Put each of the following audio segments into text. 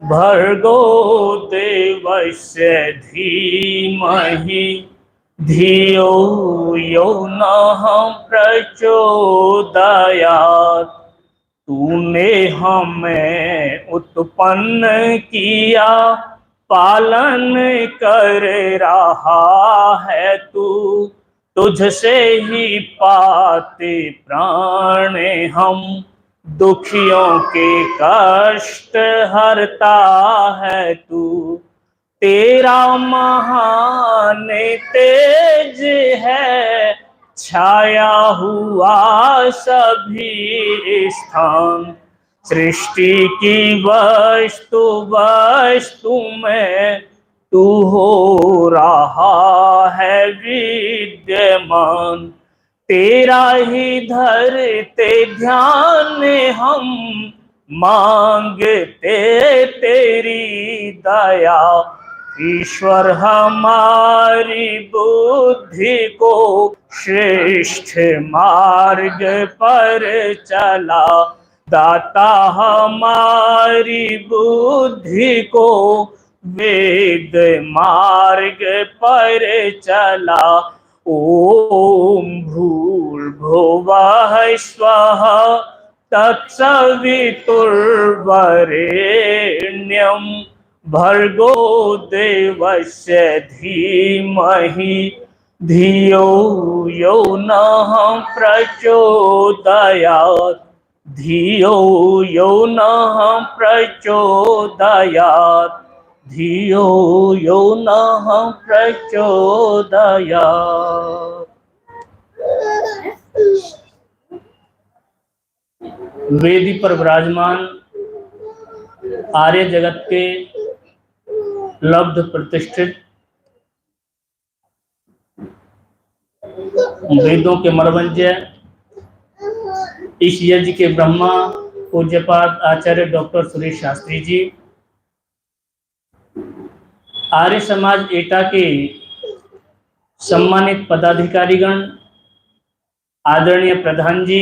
भर्गो देवस्य धीमहि धियो यो नः प्रचोदयात्। तूने हमें उत्पन्न किया, पालन कर रहा है तू, तुझसे ही पाते प्राण हम, दुखियों के कष्ट हरता है तू। तेरा महान तेज है, छाया हुआ सभी स्थान। सृष्टि की वस्तु वस्तु में तू हो रहा है विद्यमान। तेरा ही धरते ध्यान हम, मांगते तेरी दया। ईश्वर हमारी बुद्धि को श्रेष्ठ मार्ग पर चला, दाता हमारी बुद्धि को वेद मार्ग पर चला। ओम भूर्भुवः स्वः तत्सवितुर्वरेण्यं भर्गो देवस्य धीमहि धियो यो नः प्रचोदयात्। धियो यो नः प्रचोदयात्। धियो यो नः प्रचोदयात्। वेदी पर विराजमान आर्य जगत के लब्ध प्रतिष्ठित वेदों के मर्मज्ञ इस यज्ञ के ब्रह्मा पूज्यपाद आचार्य डॉक्टर सुरेश शास्त्री जी, आर्य समाज एटा के सम्मानित पदाधिकारीगण, आदरणीय प्रधान जी,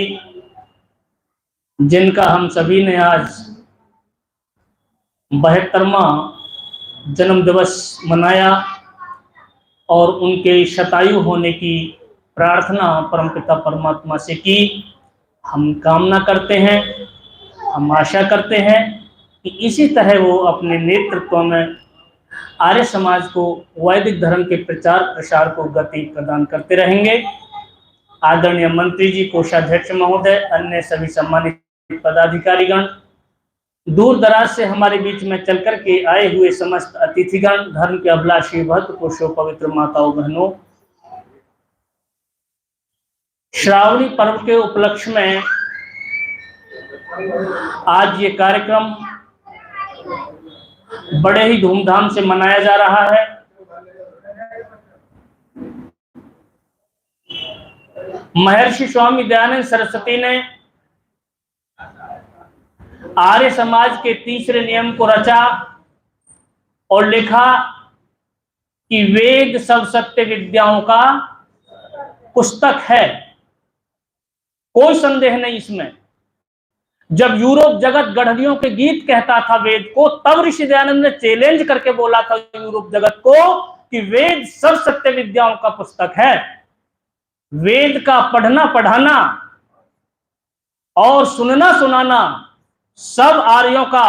जिनका हम सभी ने आज 72वां जन्म दिवस मनाया और उनके शतायु होने की प्रार्थना परमपिता परमात्मा से की। हम कामना करते हैं, हम आशा करते हैं कि इसी तरह वो अपने नेतृत्व में आर्य समाज को वैदिक धर्म के प्रचार प्रसार को गति प्रदान करते रहेंगे। आदरणीय मंत्री जी, कोषाध्यक्ष महोदय, अन्य सभी सम्मानित पदाधिकारीगण, दूर दराज से हमारे बीच में चल कर के आए हुए समस्त अतिथिगण, धर्म के अभिलाषी भक्त पुरुषों, पवित्र माताओं बहनों, श्रावणी पर्व के उपलक्ष्य में आज ये कार्यक्रम बड़े ही धूमधाम से मनाया जा रहा है। महर्षि स्वामी दयानंद सरस्वती ने आर्य समाज के तीसरे नियम को रचा और लिखा कि वेद सब सत्य विद्याओं का पुस्तक है। कोई संदेह नहीं इसमें। जब यूरोप जगत गढ़वियों के गीत कहता था वेद को, तब ऋषि दयानंद ने चैलेंज करके बोला था यूरोप जगत को कि वेद सब सत्य विद्याओं का पुस्तक है। वेद का पढ़ना पढ़ाना और सुनना सुनाना सब आर्यों का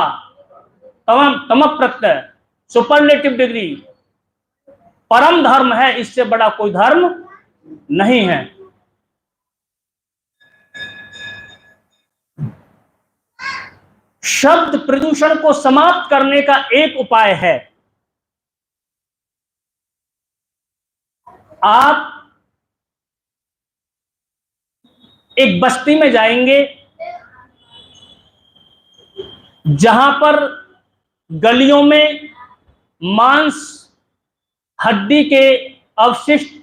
तम प्रत्यय सुपरलेटिव डिग्री परम धर्म है। इससे बड़ा कोई धर्म नहीं है। शब्द प्रदूषण को समाप्त करने का एक उपाय है, आप एक बस्ती में जाएंगे जहां पर गलियों में मांस हड्डी के अवशिष्ट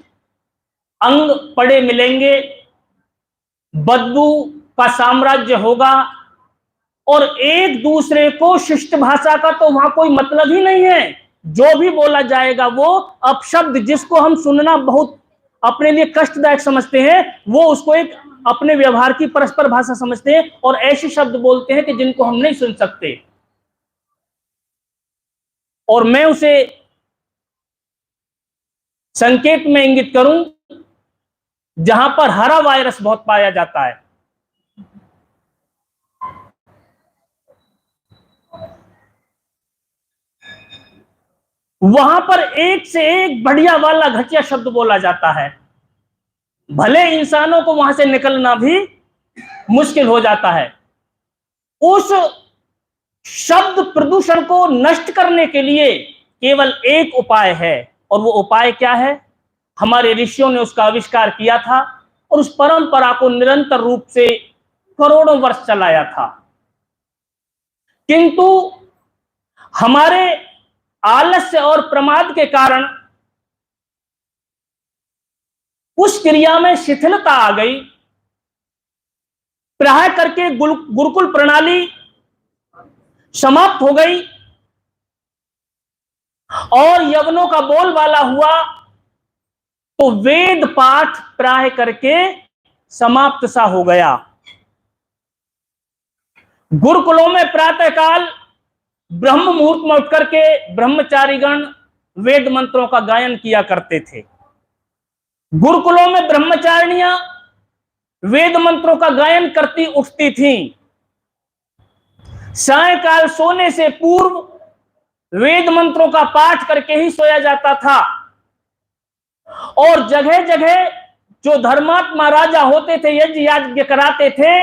अंग पड़े मिलेंगे, बदबू का साम्राज्य होगा और एक दूसरे को शिष्ट भाषा का तो वहां कोई मतलब ही नहीं है। जो भी बोला जाएगा वो अपशब्द, जिसको हम सुनना बहुत अपने लिए कष्टदायक समझते हैं, वो उसको एक अपने व्यवहार की परस्पर भाषा समझते हैं और ऐसे शब्द बोलते हैं कि जिनको हम नहीं सुन सकते। और मैं उसे संकेत में इंगित करूं जहां पर हरा वायरस बहुत पाया जाता है, वहां पर एक से एक बढ़िया वाला घटिया शब्द बोला जाता है, भले इंसानों को वहां से निकलना भी मुश्किल हो जाता है। उस शब्द प्रदूषण को नष्ट करने के लिए केवल एक उपाय है, और वो उपाय क्या है? हमारे ऋषियों ने उसका आविष्कार किया था और उस परंपरा को निरंतर रूप से करोड़ों वर्ष चलाया था। किंतु हमारे आलस्य और प्रमाद के कारण उस क्रिया में शिथिलता आ गई। प्राय करके गुरुकुल प्रणाली समाप्त हो गई और यवनों का बोलबाला हुआ, तो वेद पाठ प्राय करके समाप्त सा हो गया। गुरुकुलों में प्रातःकाल ब्रह्म मुहूर्त में उठ करके ब्रह्मचारीगण वेद मंत्रों का गायन किया करते थे। गुरुकुलों में ब्रह्मचारिणियां वेद मंत्रों का गायन करती उठती थीं। सायंकाल सोने से पूर्व वेद मंत्रों का पाठ करके ही सोया जाता था। और जगह जगह जो धर्मात्मा राजा होते थे, यज्ञ याज्ञ कराते थे,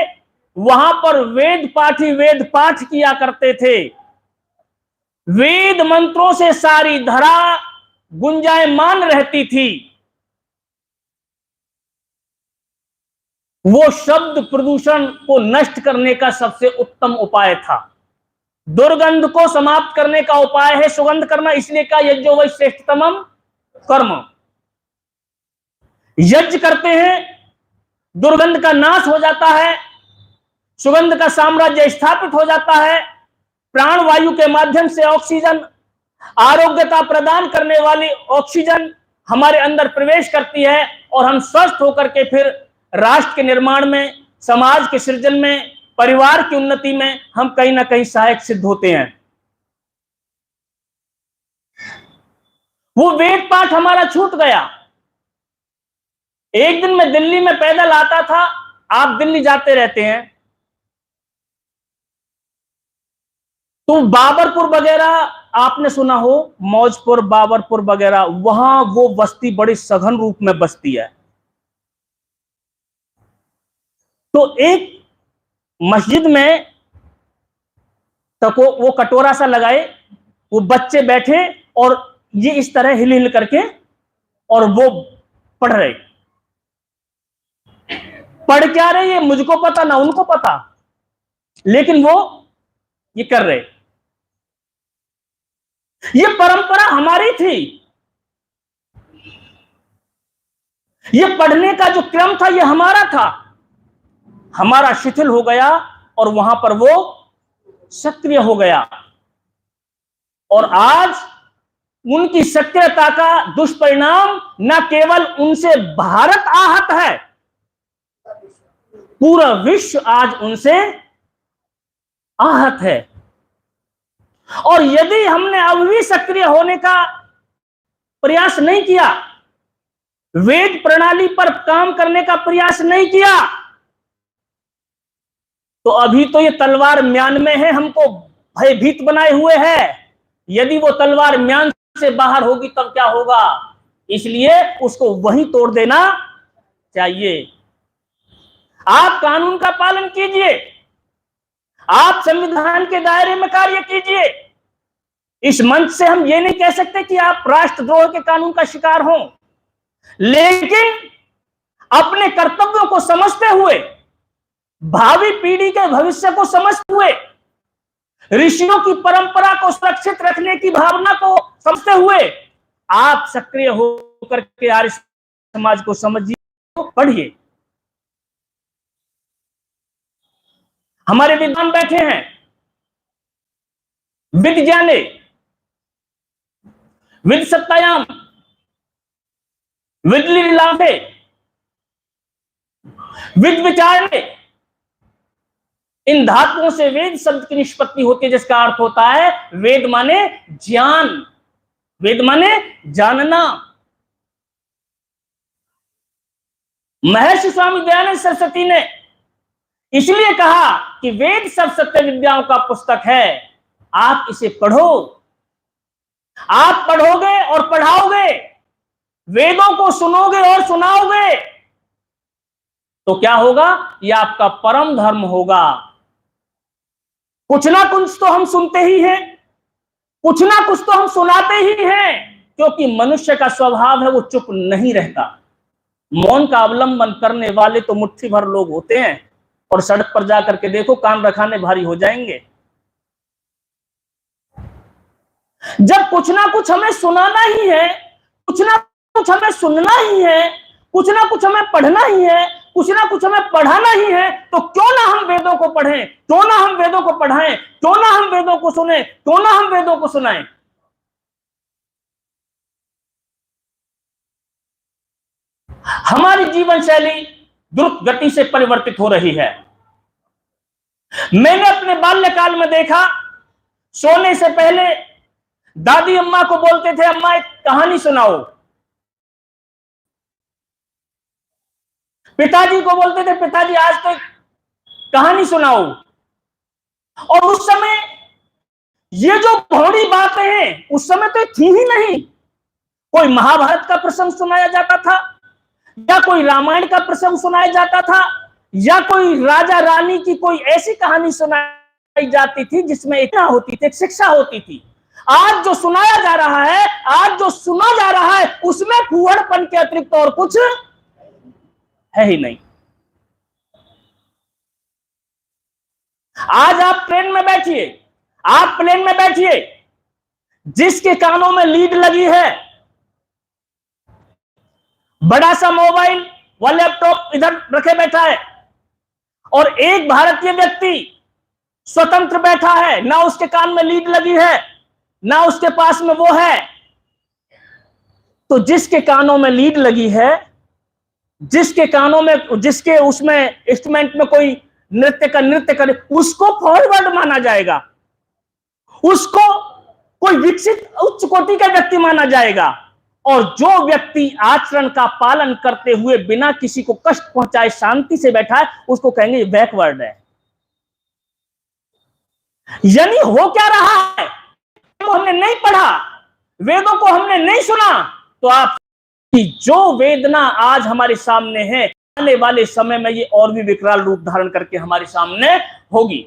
वहां पर वेद पाठी वेद पाठ किया करते थे। वेद मंत्रों से सारी धरा गुंजायमान रहती थी। वो शब्द प्रदूषण को नष्ट करने का सबसे उत्तम उपाय था। दुर्गंध को समाप्त करने का उपाय है सुगंध करना, इसलिए का यज्ञो वै श्रेष्ठतमम कर्म। यज्ञ करते हैं, दुर्गंध का नाश हो जाता है, सुगंध का साम्राज्य स्थापित हो जाता है। प्राण वायु के माध्यम से ऑक्सीजन, आरोग्यता प्रदान करने वाली ऑक्सीजन हमारे अंदर प्रवेश करती है और हम स्वस्थ होकर के फिर राष्ट्र के निर्माण में, समाज के सृजन में, परिवार की उन्नति में हम कहीं ना कहीं सहायक सिद्ध होते हैं। वो वेद पाठ हमारा छूट गया। एक दिन मैं दिल्ली में पैदल आता था, आप दिल्ली जाते रहते हैं, तो बाबरपुर वगैरह आपने सुना हो, मौजपुर, बाबरपुर वगैरह, वहां वो बस्ती बड़ी सघन रूप में बसती है। तो एक मस्जिद में तो वो कटोरा सा लगाए, वो बच्चे बैठे और ये इस तरह हिल हिल करके और वो पढ़ रहे। पढ़ क्या रहे ये मुझको पता ना उनको पता, लेकिन वो ये कर रहे। ये परंपरा हमारी थी। ये पढ़ने का जो क्रम था ये हमारा था, हमारा शिथिल हो गया और वहां पर वो सक्रिय हो गया। और आज उनकी सक्रियता का दुष्परिणाम न केवल उनसे भारत आहत है, पूरा विश्व आज उनसे आहत है। और यदि हमने अब भी सक्रिय होने का प्रयास नहीं किया, वेद प्रणाली पर काम करने का प्रयास नहीं किया, तो अभी तो ये तलवार म्यान में है, हमको भयभीत बनाए हुए है। यदि वो तलवार म्यान से बाहर होगी तब क्या होगा? इसलिए उसको वहीं तोड़ देना चाहिए। आप कानून का पालन कीजिए, आप संविधान के दायरे में कार्य कीजिए। इस मंच से हम ये नहीं कह सकते कि आप राष्ट्रद्रोह के कानून का शिकार हो, लेकिन अपने कर्तव्यों को समझते हुए, भावी पीढ़ी के भविष्य को समझते हुए, ऋषियों की परंपरा को सुरक्षित रखने की भावना को समझते हुए आप सक्रिय होकर के आर्य समाज को समझिए, पढ़िए। हमारे विद्वान बैठे हैं, विद ज्ञाने विद सत्तायाम विद लीलाभे विद विचारणे, इन धातुओं से वेद शब्द की निष्पत्ति होती है, जिसका अर्थ होता है वेद माने ज्ञान। वेद माने जानना। महर्षि स्वामी दयानंद सरस्वती ने इसलिए कहा कि वेद सब सत्य विद्याओं का पुस्तक है, आप इसे पढ़ो। आप पढ़ोगे और पढ़ाओगे, वेदों को सुनोगे और सुनाओगे, तो क्या होगा? यह आपका परम धर्म होगा। कुछ ना कुछ तो हम सुनते ही हैं, कुछ ना कुछ तो हम सुनाते ही हैं, क्योंकि मनुष्य का स्वभाव है वो चुप नहीं रहता। मौन का अवलंबन करने वाले तो मुट्ठी भर लोग होते हैं, और सड़क पर जाकर के देखो कान रखाने भारी हो जाएंगे। जब कुछ ना कुछ हमें सुनाना ही है, कुछ ना कुछ हमें सुनना ही है, कुछ ना कुछ हमें पढ़ना ही है, कुछ ना कुछ हमें पढ़ाना ही है, तो क्यों ना हम वेदों को पढ़ें, क्यों ना हम वेदों को पढ़ाएं, क्यों ना हम वेदों को सुने, क्यों ना हम वेदों को सुनाएं। हमारी जीवन शैली द्रुत गति से परिवर्तित हो रही है। मैंने अपने बाल्यकाल में देखा, सोने से पहले दादी अम्मा को बोलते थे, अम्मा एक कहानी सुनाओ। पिताजी को बोलते थे, पिताजी आज तो कहानी सुनाओ। और उस समय ये जो भौड़ी बातें हैं, उस समय तो थी ही नहीं। कोई महाभारत का प्रसंग सुनाया जाता था, या कोई रामायण का प्रसंग सुनाया जाता था, या कोई राजा रानी की कोई ऐसी कहानी सुनाई जाती थी जिसमें इतना होती थी, शिक्षा होती थी। आज जो सुनाया जा रहा है, आज जो सुना जा रहा है, उसमें फूहड़पन के अतिरिक्त और कुछ है ही नहीं। आज आप ट्रेन में बैठिए, आप प्लेन में बैठिए, जिसके कानों में लीड लगी है, बड़ा सा मोबाइल व लैपटॉप इधर रखे बैठा है, और एक भारतीय व्यक्ति स्वतंत्र बैठा है, ना उसके कान में लीड लगी है, ना उसके पास में वो है। तो जिसके कानों में लीड लगी है, जिसके कानों में, जिसके उसमें इंस्ट्रूमेंट में कोई नृत्य करे, उसको फॉरवर्ड माना जाएगा, उसको कोई विकसित उच्च कोटि का व्यक्ति माना जाएगा। और जो व्यक्ति आचरण का पालन करते हुए बिना किसी को कष्ट पहुंचाए शांति से बैठा है, उसको कहेंगे बैकवर्ड है। यानी हो क्या रहा है? तो हमने नहीं पढ़ा, वेदों को हमने नहीं सुना, तो आप कि जो वेदना आज हमारे सामने है, आने वाले समय में ये और भी विकराल रूप धारण करके हमारे सामने होगी।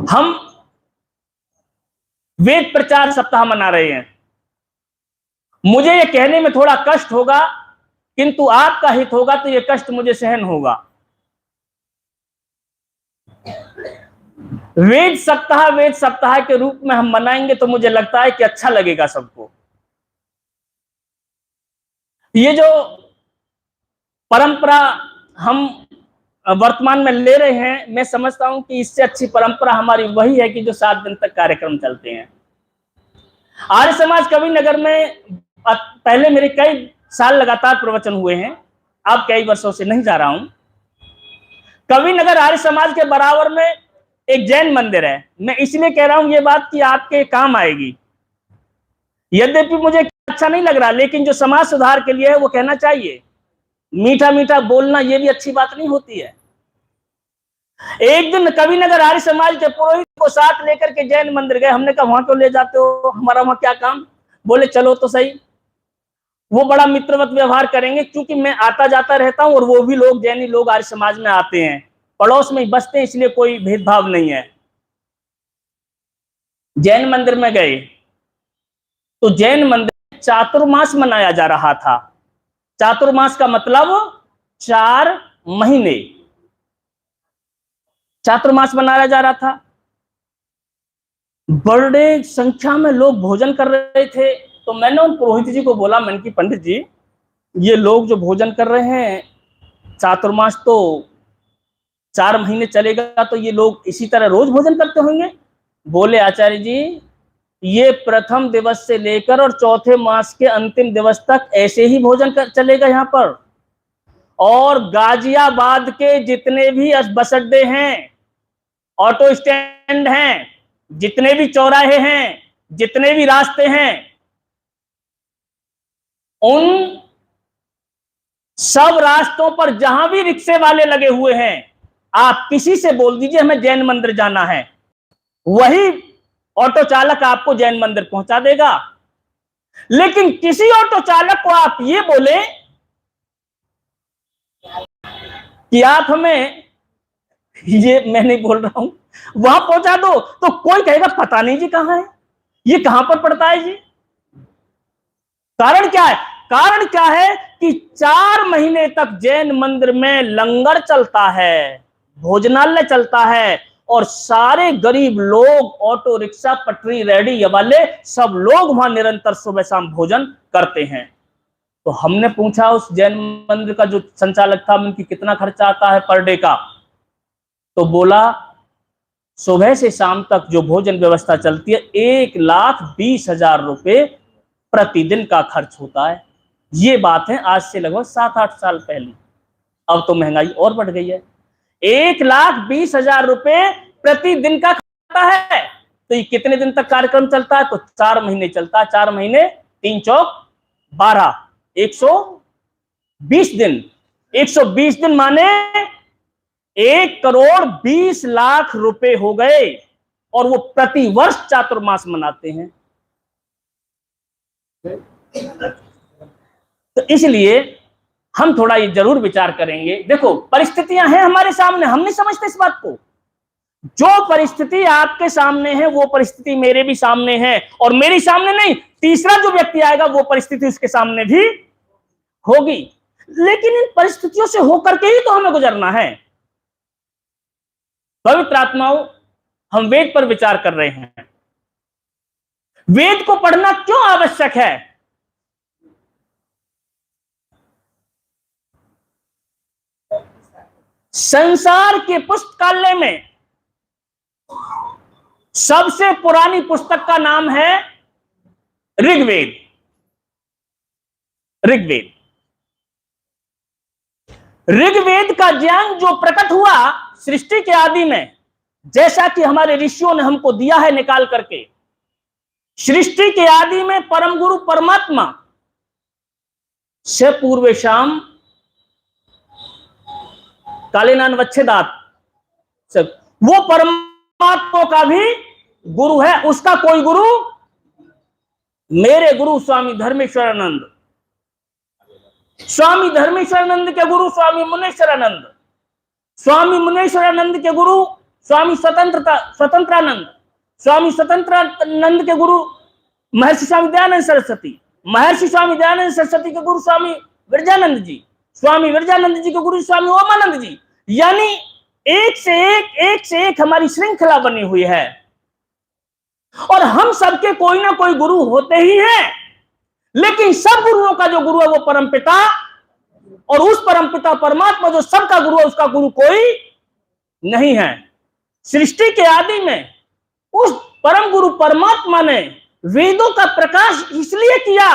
हम वेद प्रचार सप्ताह मना रहे हैं। मुझे ये कहने में थोड़ा कष्ट होगा, किंतु आपका हित होगा तो ये कष्ट मुझे सहन होगा। वेद सप्ताह के रूप में हम मनाएंगे तो मुझे लगता है कि अच्छा लगेगा सबको। ये जो परंपरा हम वर्तमान में ले रहे हैं, मैं समझता हूं कि इससे अच्छी परंपरा हमारी वही है कि जो 7 दिन तक कार्यक्रम चलते हैं। आर्य समाज कवि नगर में पहले मेरे कई साल लगातार प्रवचन हुए हैं, अब कई वर्षों से नहीं जा रहा हूं। कवि नगर आर्य समाज के बराबर में एक जैन मंदिर है। मैं इसलिए कह रहा हूं ये बात कि आपके काम आएगी। यद्यपि मुझे अच्छा नहीं लग रहा, लेकिन जो समाज सुधार के लिए है वो कहना चाहिए। मीठा मीठा बोलना ये भी अच्छी बात नहीं होती है। एक दिन कवि नगर आर्य समाज के पुरोहित को साथ लेकर के जैन मंदिर गए। हमने कहा वहां क्यों ले जाते हो, हमारा वहां क्या काम? बोले चलो तो सही। वो बड़ा मित्रवत व्यवहार करेंगे, क्योंकि मैं आता जाता रहता हूं और वो भी लोग जैनी लोग आर्य समाज में आते हैं, पड़ोस में ही बसते हैं, इसलिए कोई भेदभाव नहीं है। जैन मंदिर में गए तो जैन मंदिर में चातुर्मास मनाया जा रहा था। चातुर्मास का मतलब 4 महीने चातुर्मास मनाया जा रहा था। बड़े संख्या में लोग भोजन कर रहे थे। तो मैंने उन पुरोहित जी को बोला, मैंने कि पंडित जी, ये लोग जो भोजन कर रहे हैं, चातुर्मास तो 4 महीने चलेगा, तो ये लोग इसी तरह रोज भोजन करते होंगे? बोले आचार्य जी, ये प्रथम दिवस से लेकर और चौथे मास के अंतिम दिवस तक ऐसे ही भोजन चलेगा यहाँ पर। और गाजियाबाद के जितने भी बस अड्डे हैं, ऑटो स्टैंड हैं, जितने भी चौराहे हैं, जितने भी रास्ते हैं, उन सब रास्तों पर जहां भी रिक्शे वाले लगे हुए हैं, आप किसी से बोल दीजिए हमें जैन मंदिर जाना है, वही ऑटो चालक आपको जैन मंदिर पहुंचा देगा। लेकिन किसी ऑटो चालक को आप ये बोले कि आप हमें, ये मैं नहीं बोल रहा हूं, वहां पहुंचा दो, तो कोई कहेगा पता नहीं जी कहां है, ये कहां पर पड़ता है जी। कारण क्या है? कारण क्या है कि 4 महीने तक जैन मंदिर में लंगर चलता है, भोजनालय चलता है, और सारे गरीब लोग, ऑटो रिक्शा, पटरी रेडी वाले, सब लोग वहां निरंतर सुबह शाम भोजन करते हैं। तो हमने पूछा उस जैन मंदिर का जो संचालक था, उनकी कितना खर्चा आता है पर डे का, तो बोला सुबह से शाम तक जो भोजन व्यवस्था चलती है 1,20,000 रुपए प्रतिदिन का खर्च होता है। ये बात है आज से लगभग 7-8 साल पहले। अब तो महंगाई और बढ़ गई है। 1,20,000 रुपए प्रतिदिन का खाता है। तो ये कितने दिन तक कार्यक्रम चलता है? तो 4 महीने चलता है। 4 महीने 3 चौक 12, 120 दिन। 120 दिन माने 1,20,00,000 रुपए हो गए, और वो प्रति वर्ष चातुर्मास मनाते हैं। तो इसलिए हम थोड़ा ये जरूर विचार करेंगे। देखो परिस्थितियां हैं हमारे सामने, हम नहीं समझते इस बात को। जो परिस्थिति आपके सामने है वो परिस्थिति मेरे भी सामने है, और मेरे सामने नहीं, तीसरा जो व्यक्ति आएगा वो परिस्थिति उसके सामने भी होगी। लेकिन इन परिस्थितियों से होकर के ही तो हमें गुजरना है। पवित्र आत्माओं, हम वेद पर विचार कर रहे हैं। वेद को पढ़ना क्यों आवश्यक है? संसार के पुस्तकालय में सबसे पुरानी पुस्तक का नाम है ऋग्वेद। ऋग्वेद ऋग्वेद का ज्ञान जो प्रकट हुआ सृष्टि के आदि में, जैसा कि हमारे ऋषियों ने हमको दिया है निकाल करके, सृष्टि के आदि में परम गुरु परमात्मा से पूर्व शाम कालीनान वच्छेदात, वो परमात्मा का भी गुरु है। उसका कोई गुरु, मेरे गुरु स्वामी धर्मेश्वरानंद, स्वामी धर्मेश्वरानंद के गुरु स्वामी मुनेश्वरानंद, स्वामी मुनेश्वरानंद के गुरु स्वामी स्वतंत्रानंद, स्वामी स्वतंत्रानंद के गुरु महर्षि स्वामी दयानंद सरस्वती, महर्षि स्वामी दयानंद सरस्वती के गुरु स्वामी विरजानंद जी, स्वामी विरजानंद जी के गुरु स्वामी ओमानंद जी। यानी एक से एक हमारी श्रृंखला बनी हुई है, और हम सबके कोई ना कोई गुरु होते ही हैं। लेकिन सब गुरुओं का जो गुरु है वो परमपिता, और उस परमपिता परमात्मा जो सबका गुरु है उसका गुरु कोई नहीं है। सृष्टि के आदि में उस परम गुरु परमात्मा ने वेदों का प्रकाश इसलिए किया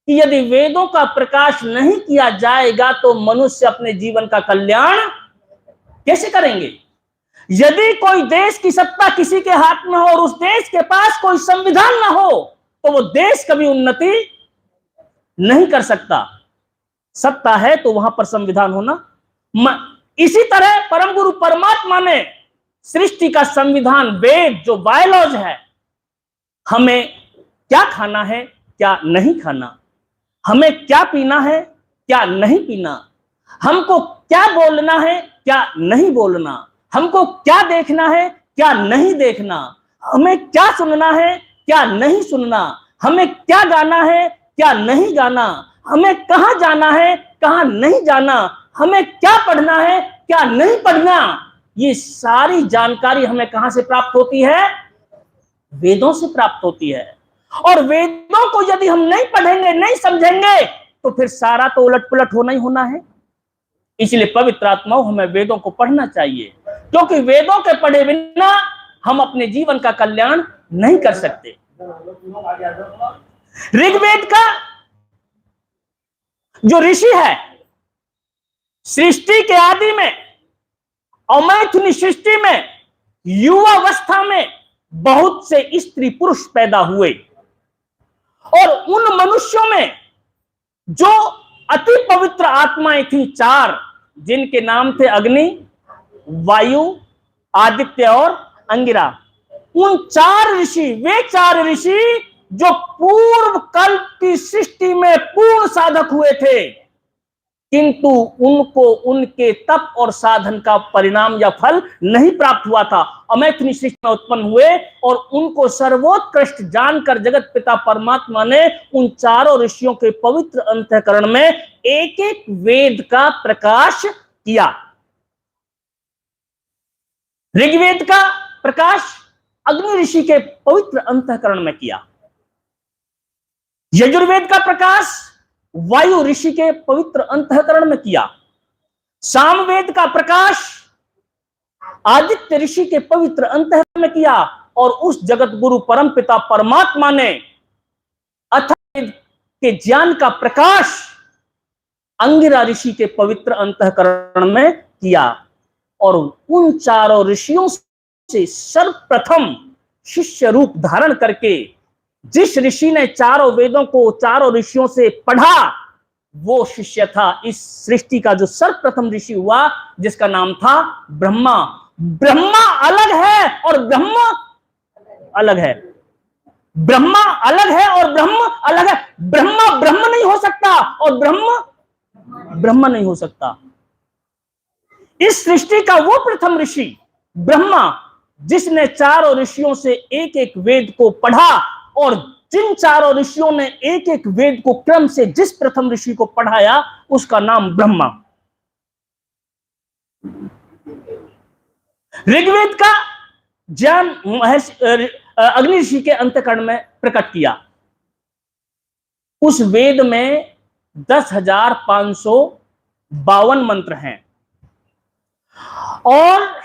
कि यदि वेदों का प्रकाश नहीं किया जाएगा तो मनुष्य अपने जीवन का कल्याण कैसे करेंगे? यदि कोई देश की सत्ता किसी के हाथ में हो और उस देश के पास कोई संविधान ना हो तो वो देश कभी उन्नति नहीं कर सकता। सत्ता है तो वहां पर संविधान होना। इसी तरह परम गुरु परमात्मा ने सृष्टि का संविधान, वेद जो बायोलॉजी है, हमें क्या खाना है क्या नहीं खाना, हमें क्या पीना है क्या नहीं पीना, हमको क्या बोलना है क्या नहीं बोलना, हमको क्या देखना है क्या नहीं देखना, हमें क्या सुनना है क्या नहीं सुनना, हमें क्या गाना है क्या नहीं गाना, हमें कहां जाना है कहां नहीं जाना, हमें क्या पढ़ना है क्या नहीं पढ़ना। ये सारी जानकारी हमें कहां से प्राप्त होती है? वेदों से प्राप्त होती है। और वेदों को यदि हम नहीं पढ़ेंगे, नहीं समझेंगे, तो फिर सारा तो उलट पुलट होना ही होना है। इसलिए पवित्र आत्माओं, हमें वेदों को पढ़ना चाहिए, क्योंकि वेदों के पढ़े बिना हम अपने जीवन का कल्याण नहीं कर सकते। ऋग्वेद का जो ऋषि है, सृष्टि के आदि में, अमैथुनी सृष्टि में युवावस्था में बहुत से स्त्री पुरुष पैदा हुए और उन मनुष्यों में जो अति पवित्र आत्माएं थी चार, जिनके नाम थे अग्नि, वायु, आदित्य और अंगिरा। उन चार ऋषि, वे चार ऋषि जो पूर्व कल्प की सृष्टि में पूर्ण साधक हुए थे, किंतु उनको उनके तप और साधन का परिणाम या फल नहीं प्राप्त हुआ था। अमैथुनी सृष्टि में उत्पन्न हुए और उनको सर्वोत्कृष्ट जानकर जगत पिता परमात्मा ने उन चारों ऋषियों के पवित्र अंतःकरण में एक एक वेद का प्रकाश किया। ऋग्वेद का प्रकाश अग्नि ऋषि के पवित्र अंतःकरण में किया, यजुर्वेद का प्रकाश वायु ऋषि के पवित्र अंतःकरण में किया, सामवेद का प्रकाश आदित्य ऋषि के पवित्र अंतःकरण में किया, और उस जगत गुरु परम पिता परमात्मा ने अथर्ववेद के ज्ञान का प्रकाश अंगिरा ऋषि के पवित्र अंतःकरण में किया। और उन चारों ऋषियों से सर्वप्रथम शिष्य रूप धारण करके जिस ऋषि ने चारों वेदों को चारों ऋषियों से पढ़ा, वो शिष्य था इस सृष्टि का जो सर्वप्रथम ऋषि हुआ, जिसका नाम था ब्रह्मा। ब्रह्मा अलग है और ब्रह्म अलग है। ब्रह्मा अलग है और ब्रह्म अलग है। ब्रह्मा ब्रह्म नहीं हो सकता और ब्रह्म ब्रह्म नहीं हो सकता। इस सृष्टि का वो प्रथम ऋषि ब्रह्मा, जिसने चारों ऋषियों से एक एक वेद को पढ़ा, और जिन चारों ऋषियों ने एक एक वेद को क्रम से जिस प्रथम ऋषि को पढ़ाया, उसका नाम ब्रह्मा। ऋग्वेद का ज्ञान अग्नि ऋषि के अंतःकरण में प्रकट किया। उस वेद में 10,552 मंत्र हैं, और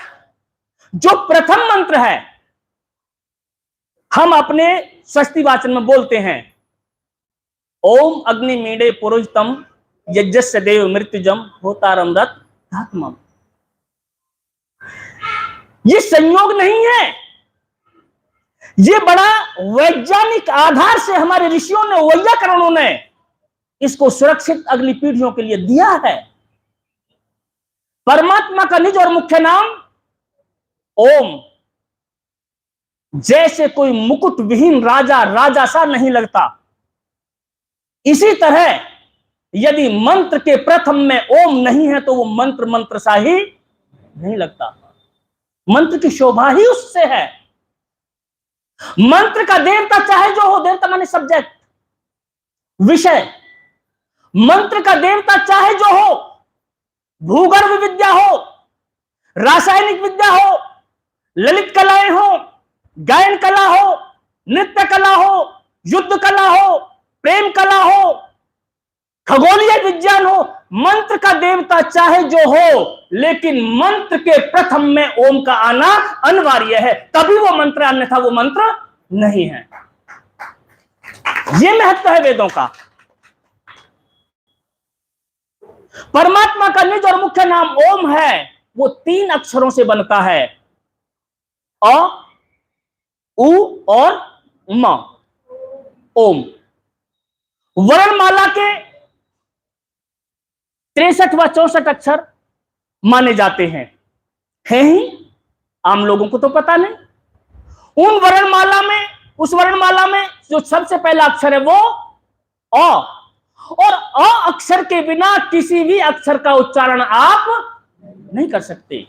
जो प्रथम मंत्र है हम अपने षष्ठी वाचन में बोलते हैं, ओम अग्नि मीडे पुरोहितम यज्ञस्य देव मृत्युजम होतारम धात्मम। ये संयोग नहीं है, ये बड़ा वैज्ञानिक आधार से हमारे ऋषियों ने, वैयाकरणों ने इसको सुरक्षित अगली पीढ़ियों के लिए दिया है। परमात्मा का निज और मुख्य नाम ओम। जैसे कोई मुकुट विहीन राजा राजा सा नहीं लगता, इसी तरह यदि मंत्र के प्रथम में ओम नहीं है तो वो मंत्र मंत्र सा ही नहीं लगता। मंत्र की शोभा ही उससे है। मंत्र का देवता चाहे जो हो, देवता माने सब्जेक्ट, विषय। मंत्र का देवता चाहे जो हो, भूगर्भ विद्या हो, रासायनिक विद्या हो, ललित कलाएं हो, गायन कला हो, नृत्य कला हो, युद्ध कला हो, प्रेम कला हो, खगोलीय विज्ञान हो, मंत्र का देवता चाहे जो हो, लेकिन मंत्र के प्रथम में ओम का आना अनिवार्य है, तभी वो मंत्र, अन्यथा वो मंत्र नहीं है। ये महत्व है वेदों का। परमात्मा का निज और मुख्य नाम ओम है। वो 3 अक्षरों से बनता है, अ, उ और म। ओम वर्णमाला के 63 व 64 अक्षर माने जाते हैं, है ही, आम लोगों को तो पता नहीं। उन वर्णमाला में, उस वर्णमाला में जो सबसे पहला अक्षर है वो अ, और अ अक्षर के बिना किसी भी अक्षर का उच्चारण आप नहीं कर सकते।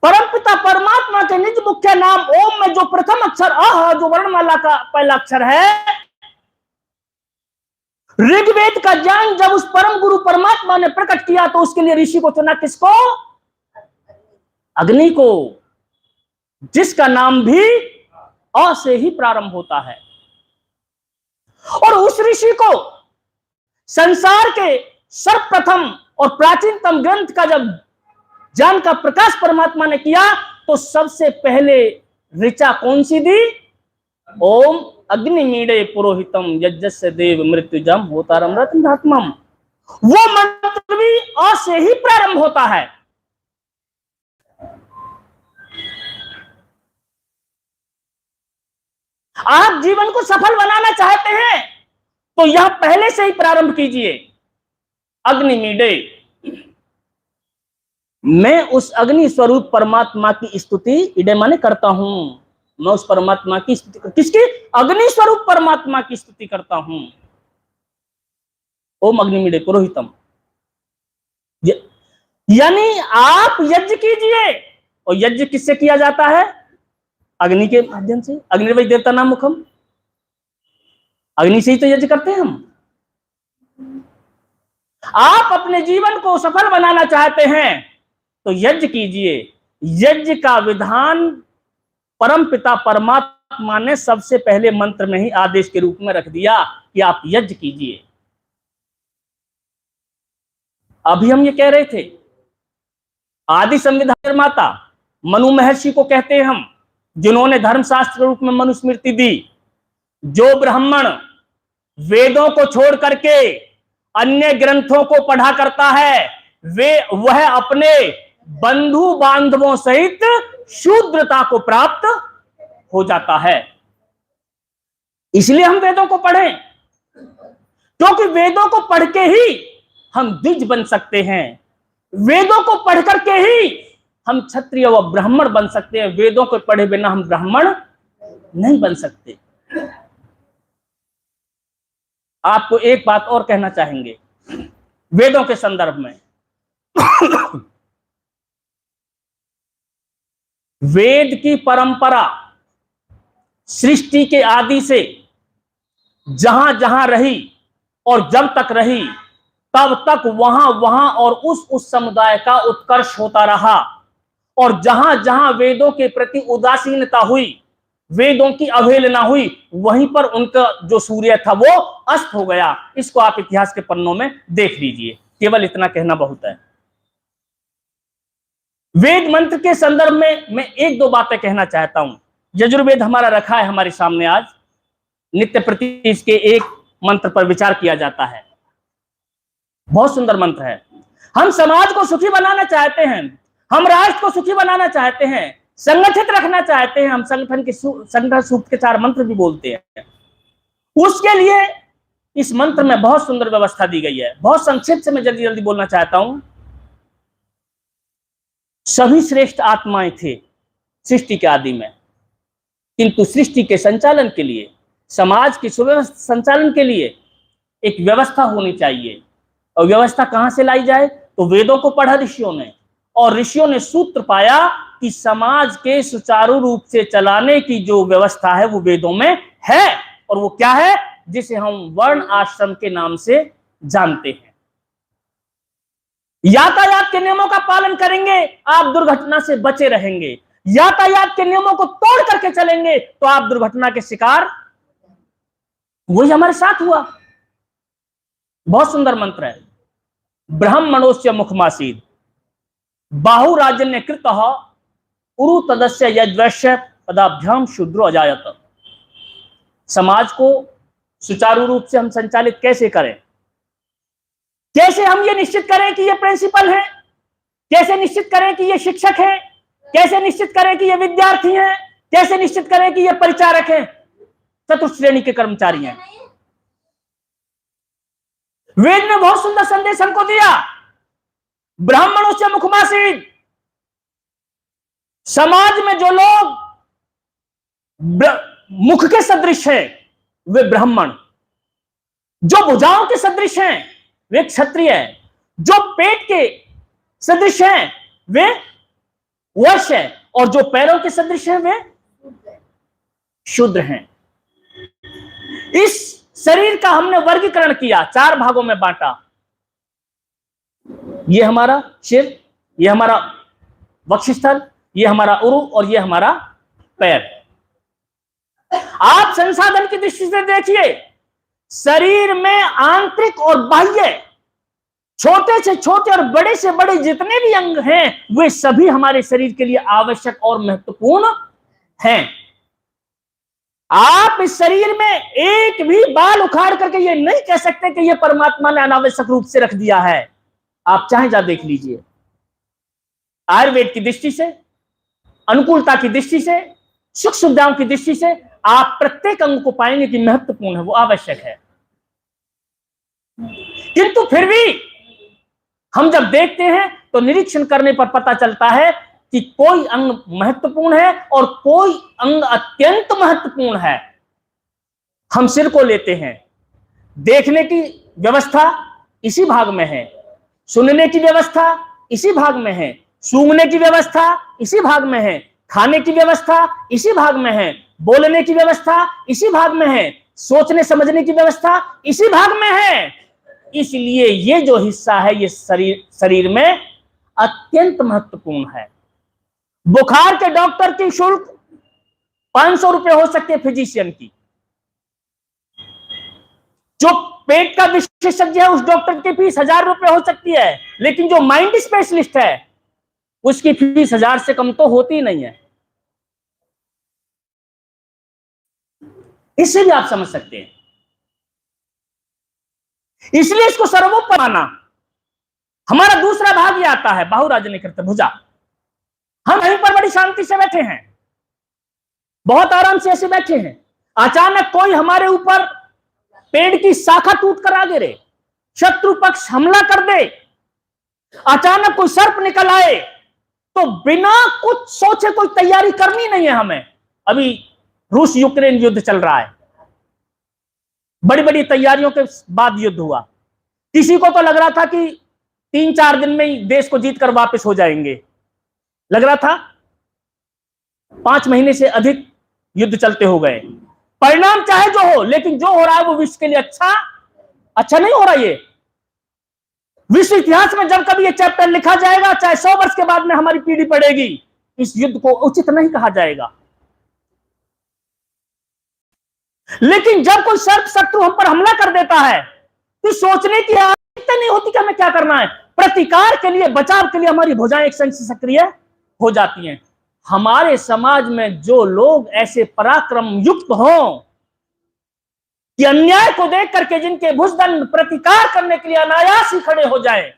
परमपिता परमात्मा के निज मुख्य नाम ओम में जो प्रथम अक्षर अ, जो वर्णमाला का पहला अक्षर है, ऋग्वेद का ज्ञान जब उस परम गुरु परमात्मा ने प्रकट किया तो उसके लिए ऋषि को चुना, किसको? अग्नि को, जिसका नाम भी अ से ही प्रारंभ होता है। और उस ऋषि को संसार के सर्वप्रथम और प्राचीनतम ग्रंथ का जब ज्ञान का प्रकाश परमात्मा ने किया तो सबसे पहले ऋचा कौन सी दी? ओम अग्नि मीडे पुरोहितम यज्ञस्य देव मृत्युजम होतारम धात्मम। वो मंत्र भी अ से ही प्रारंभ होता है। आप जीवन को सफल बनाना चाहते हैं तो यह पहले से ही प्रारंभ कीजिए। अग्निमीडे, मैं उस अग्नि स्वरूप परमात्मा की स्तुति इडे माने करता हूं। मैं उस परमात्मा की स्तुति, किसकी? अग्नि स्वरूप परमात्मा की स्तुति करता हूं। ओम अग्निमीडे पुरोहितम, यानी आप यज्ञ कीजिए। और यज्ञ किससे किया जाता है? अग्नि के माध्यम से। अग्निर्वै देवता नाम मुखम, अग्नि से ही तो यज्ञ करते हैं हम। आप अपने जीवन को सफल बनाना चाहते हैं तो यज्ञ कीजिए। यज्ञ का विधान परम पिता परमात्मा ने सबसे पहले मंत्र में ही आदेश के रूप में रख दिया कि आप यज्ञ कीजिए। अभी हम ये कह रहे थे, आदि संविधान निर्माता मनु महर्षि को कहते हैं हम, जिन्होंने धर्मशास्त्र रूप में मनुस्मृति दी। जो ब्राह्मण वेदों को छोड़ करके अन्य ग्रंथों को पढ़ा करता है, वह अपने बंधु बांधवों सहित शूद्रता को प्राप्त हो जाता है। इसलिए हम वेदों को पढ़ें, क्योंकि वेदों को पढ़ के ही हम द्विज बन सकते हैं। वेदों को पढ़ करके ही हम क्षत्रिय व ब्राह्मण बन सकते हैं। वेदों को पढ़े बिना हम ब्राह्मण नहीं बन सकते। आपको एक बात और कहना चाहेंगे वेदों के संदर्भ में। वेद की परंपरा सृष्टि के आदि से जहां जहां रही और जब तक रही, तब तक वहां वहां और उस समुदाय का उत्कर्ष होता रहा। और जहां जहां वेदों के प्रति उदासीनता हुई, वेदों की अवहेलना हुई, वहीं पर उनका जो सूर्य था वो अस्त हो गया। इसको आप इतिहास के पन्नों में देख लीजिए। केवल इतना कहना बहुत है। वेद मंत्र के संदर्भ में मैं एक दो बातें कहना चाहता हूं। यजुर्वेद हमारा रखा है हमारे सामने, आज नित्य प्रति इसके एक मंत्र पर विचार किया जाता है। बहुत सुंदर मंत्र है। हम समाज को सुखी बनाना चाहते हैं, हम राष्ट्र को सुखी बनाना चाहते हैं, संगठित रखना चाहते हैं। हम संगठन सूक्त के 4 मंत्र भी बोलते हैं। उसके लिए इस मंत्र में बहुत सुंदर व्यवस्था दी गई है। बहुत संक्षिप्त से मैं जल्दी जल्दी बोलना चाहता हूं। सभी श्रेष्ठ आत्माएं थे सृष्टि के आदि में, किंतु सृष्टि के संचालन के लिए, समाज के सुव्यवस्थित संचालन के लिए एक व्यवस्था होनी चाहिए। और व्यवस्था कहां से लाई जाए? तो वेदों को पढ़ा ऋषियों ने, और ऋषियों ने सूत्र पाया कि समाज के सुचारू रूप से चलाने की जो व्यवस्था है वो वेदों में है। और वो क्या है? जिसे हम वर्ण आश्रम के नाम से जानते हैं। यातायात के नियमों का पालन करेंगे, आप दुर्घटना से बचे रहेंगे। यातायात के नियमों को तोड़ करके चलेंगे तो आप दुर्घटना के शिकार। वही हमारे साथ हुआ। बहुत सुंदर मंत्र है। ब्राह्मणोस्य मुखमासीद बाहुराजन्य कृतः उरु तदस्य यद्वैश्य पदाभ्याम शूद्रो अजायत। समाज को सुचारू रूप से हम संचालित कैसे करें? कैसे हम ये निश्चित करें कि ये प्रिंसिपल है? कैसे निश्चित करें कि ये शिक्षक है? कैसे निश्चित करें कि ये विद्यार्थी हैं? कैसे निश्चित करें कि ये परिचारक हैं, चतुर्थ श्रेणी के कर्मचारी हैं? वेद ने बहुत सुंदर संदेश हमको दिया। ब्राह्मणों से मुखमासीद, समाज में जो लोग मुख के सदृश हैं वे ब्राह्मण, जो भुजाओं के सदृश हैं वे क्षत्रिय हैं, जो पेट के सदृश हैं वे वैश्य हैं, और जो पैरों के सदृश हैं वे शूद्र हैं। इस शरीर का हमने वर्गीकरण किया, 4 भागों में बांटा। ये हमारा सिर, ये हमारा वक्षस्थल, ये हमारा उरु और ये हमारा पैर। आप संसाधन की दृष्टि से देखिए, शरीर में आंतरिक और बाह्य, छोटे से छोटे और बड़े से बड़े जितने भी अंग हैं वे सभी हमारे शरीर के लिए आवश्यक और महत्वपूर्ण हैं। आप इस शरीर में एक भी बाल उखाड़ करके ये नहीं कह सकते कि ये परमात्मा ने अनावश्यक रूप से रख दिया है। आप चाहे जा देख लीजिए। आयुर्वेद की दृष्टि से, अनुकूलता की दृष्टि से, सुख सुविधाओं की दृष्टि से आप प्रत्येक अंग को पाएंगे कि महत्वपूर्ण है, वो आवश्यक है। किंतु फिर भी हम जब देखते हैं तो निरीक्षण करने पर पता चलता है कि कोई अंग महत्वपूर्ण है और कोई अंग अत्यंत महत्वपूर्ण है। हम सिर को लेते हैं, देखने की व्यवस्था इसी भाग में है, सुनने की व्यवस्था इसी भाग में है, सूंघने की व्यवस्था इसी भाग में है, खाने की व्यवस्था इसी भाग में है, बोलने की व्यवस्था इसी भाग में है, सोचने समझने की व्यवस्था इसी भाग में है। इसलिए ये जो हिस्सा है ये शरीर में अत्यंत महत्वपूर्ण है। बुखार के डॉक्टर की शुल्क 500 रुपए हो सकती है, फिजिशियन की। जो पेट का विशेषज्ञ है उस डॉक्टर की फीस 1000 रुपए हो सकती है, लेकिन जो माइंड स्पेशलिस्ट है उसकी फीस 1000 से कम तो होती नहीं है। इससे भी आप समझ सकते हैं। इसलिए इसको सर्वोपरि माना। हमारा दूसरा भाग ये आता है बाहुराजनिकृत भुजा। हम यहीं पर बड़ी शांति से बैठे हैं, बहुत आराम से ऐसे बैठे हैं, अचानक कोई हमारे ऊपर पेड़ की शाखा टूट कर आ गिरे, शत्रु पक्ष हमला कर दे, अचानक कोई सर्प निकल आए, तो बिना कुछ सोचे कोई तैयारी करनी नहीं है हमें। अभी रूस यूक्रेन युद्ध चल रहा है, बड़ी बड़ी तैयारियों के बाद युद्ध हुआ। किसी को तो लग रहा था कि 3-4 दिन में ही देश को जीतकर वापस हो जाएंगे, लग रहा था। 5 महीने से अधिक युद्ध चलते हो गए। परिणाम चाहे जो हो, लेकिन जो हो रहा है वो विश्व के लिए अच्छा नहीं हो रहा। ये विश्व इतिहास में जब कभी ये चैप्टर लिखा जाएगा, चाहे 100 वर्ष के बाद में हमारी पीढ़ी पढ़ेगी, इस युद्ध को उचित नहीं कहा जाएगा। लेकिन जब कोई सर्प शत्रु हम पर हमला कर देता है तो सोचने की आवश्यकता नहीं होती कि हमें क्या करना है। प्रतिकार के लिए, बचाव के लिए हमारी भुजाएं एक संग से सक्रिय हो जाती हैं। हमारे समाज में जो लोग ऐसे पराक्रम युक्त हों कि अन्याय को देख करके जिनके भुजदंड प्रतिकार करने के लिए अनायास ही खड़े हो जाएं,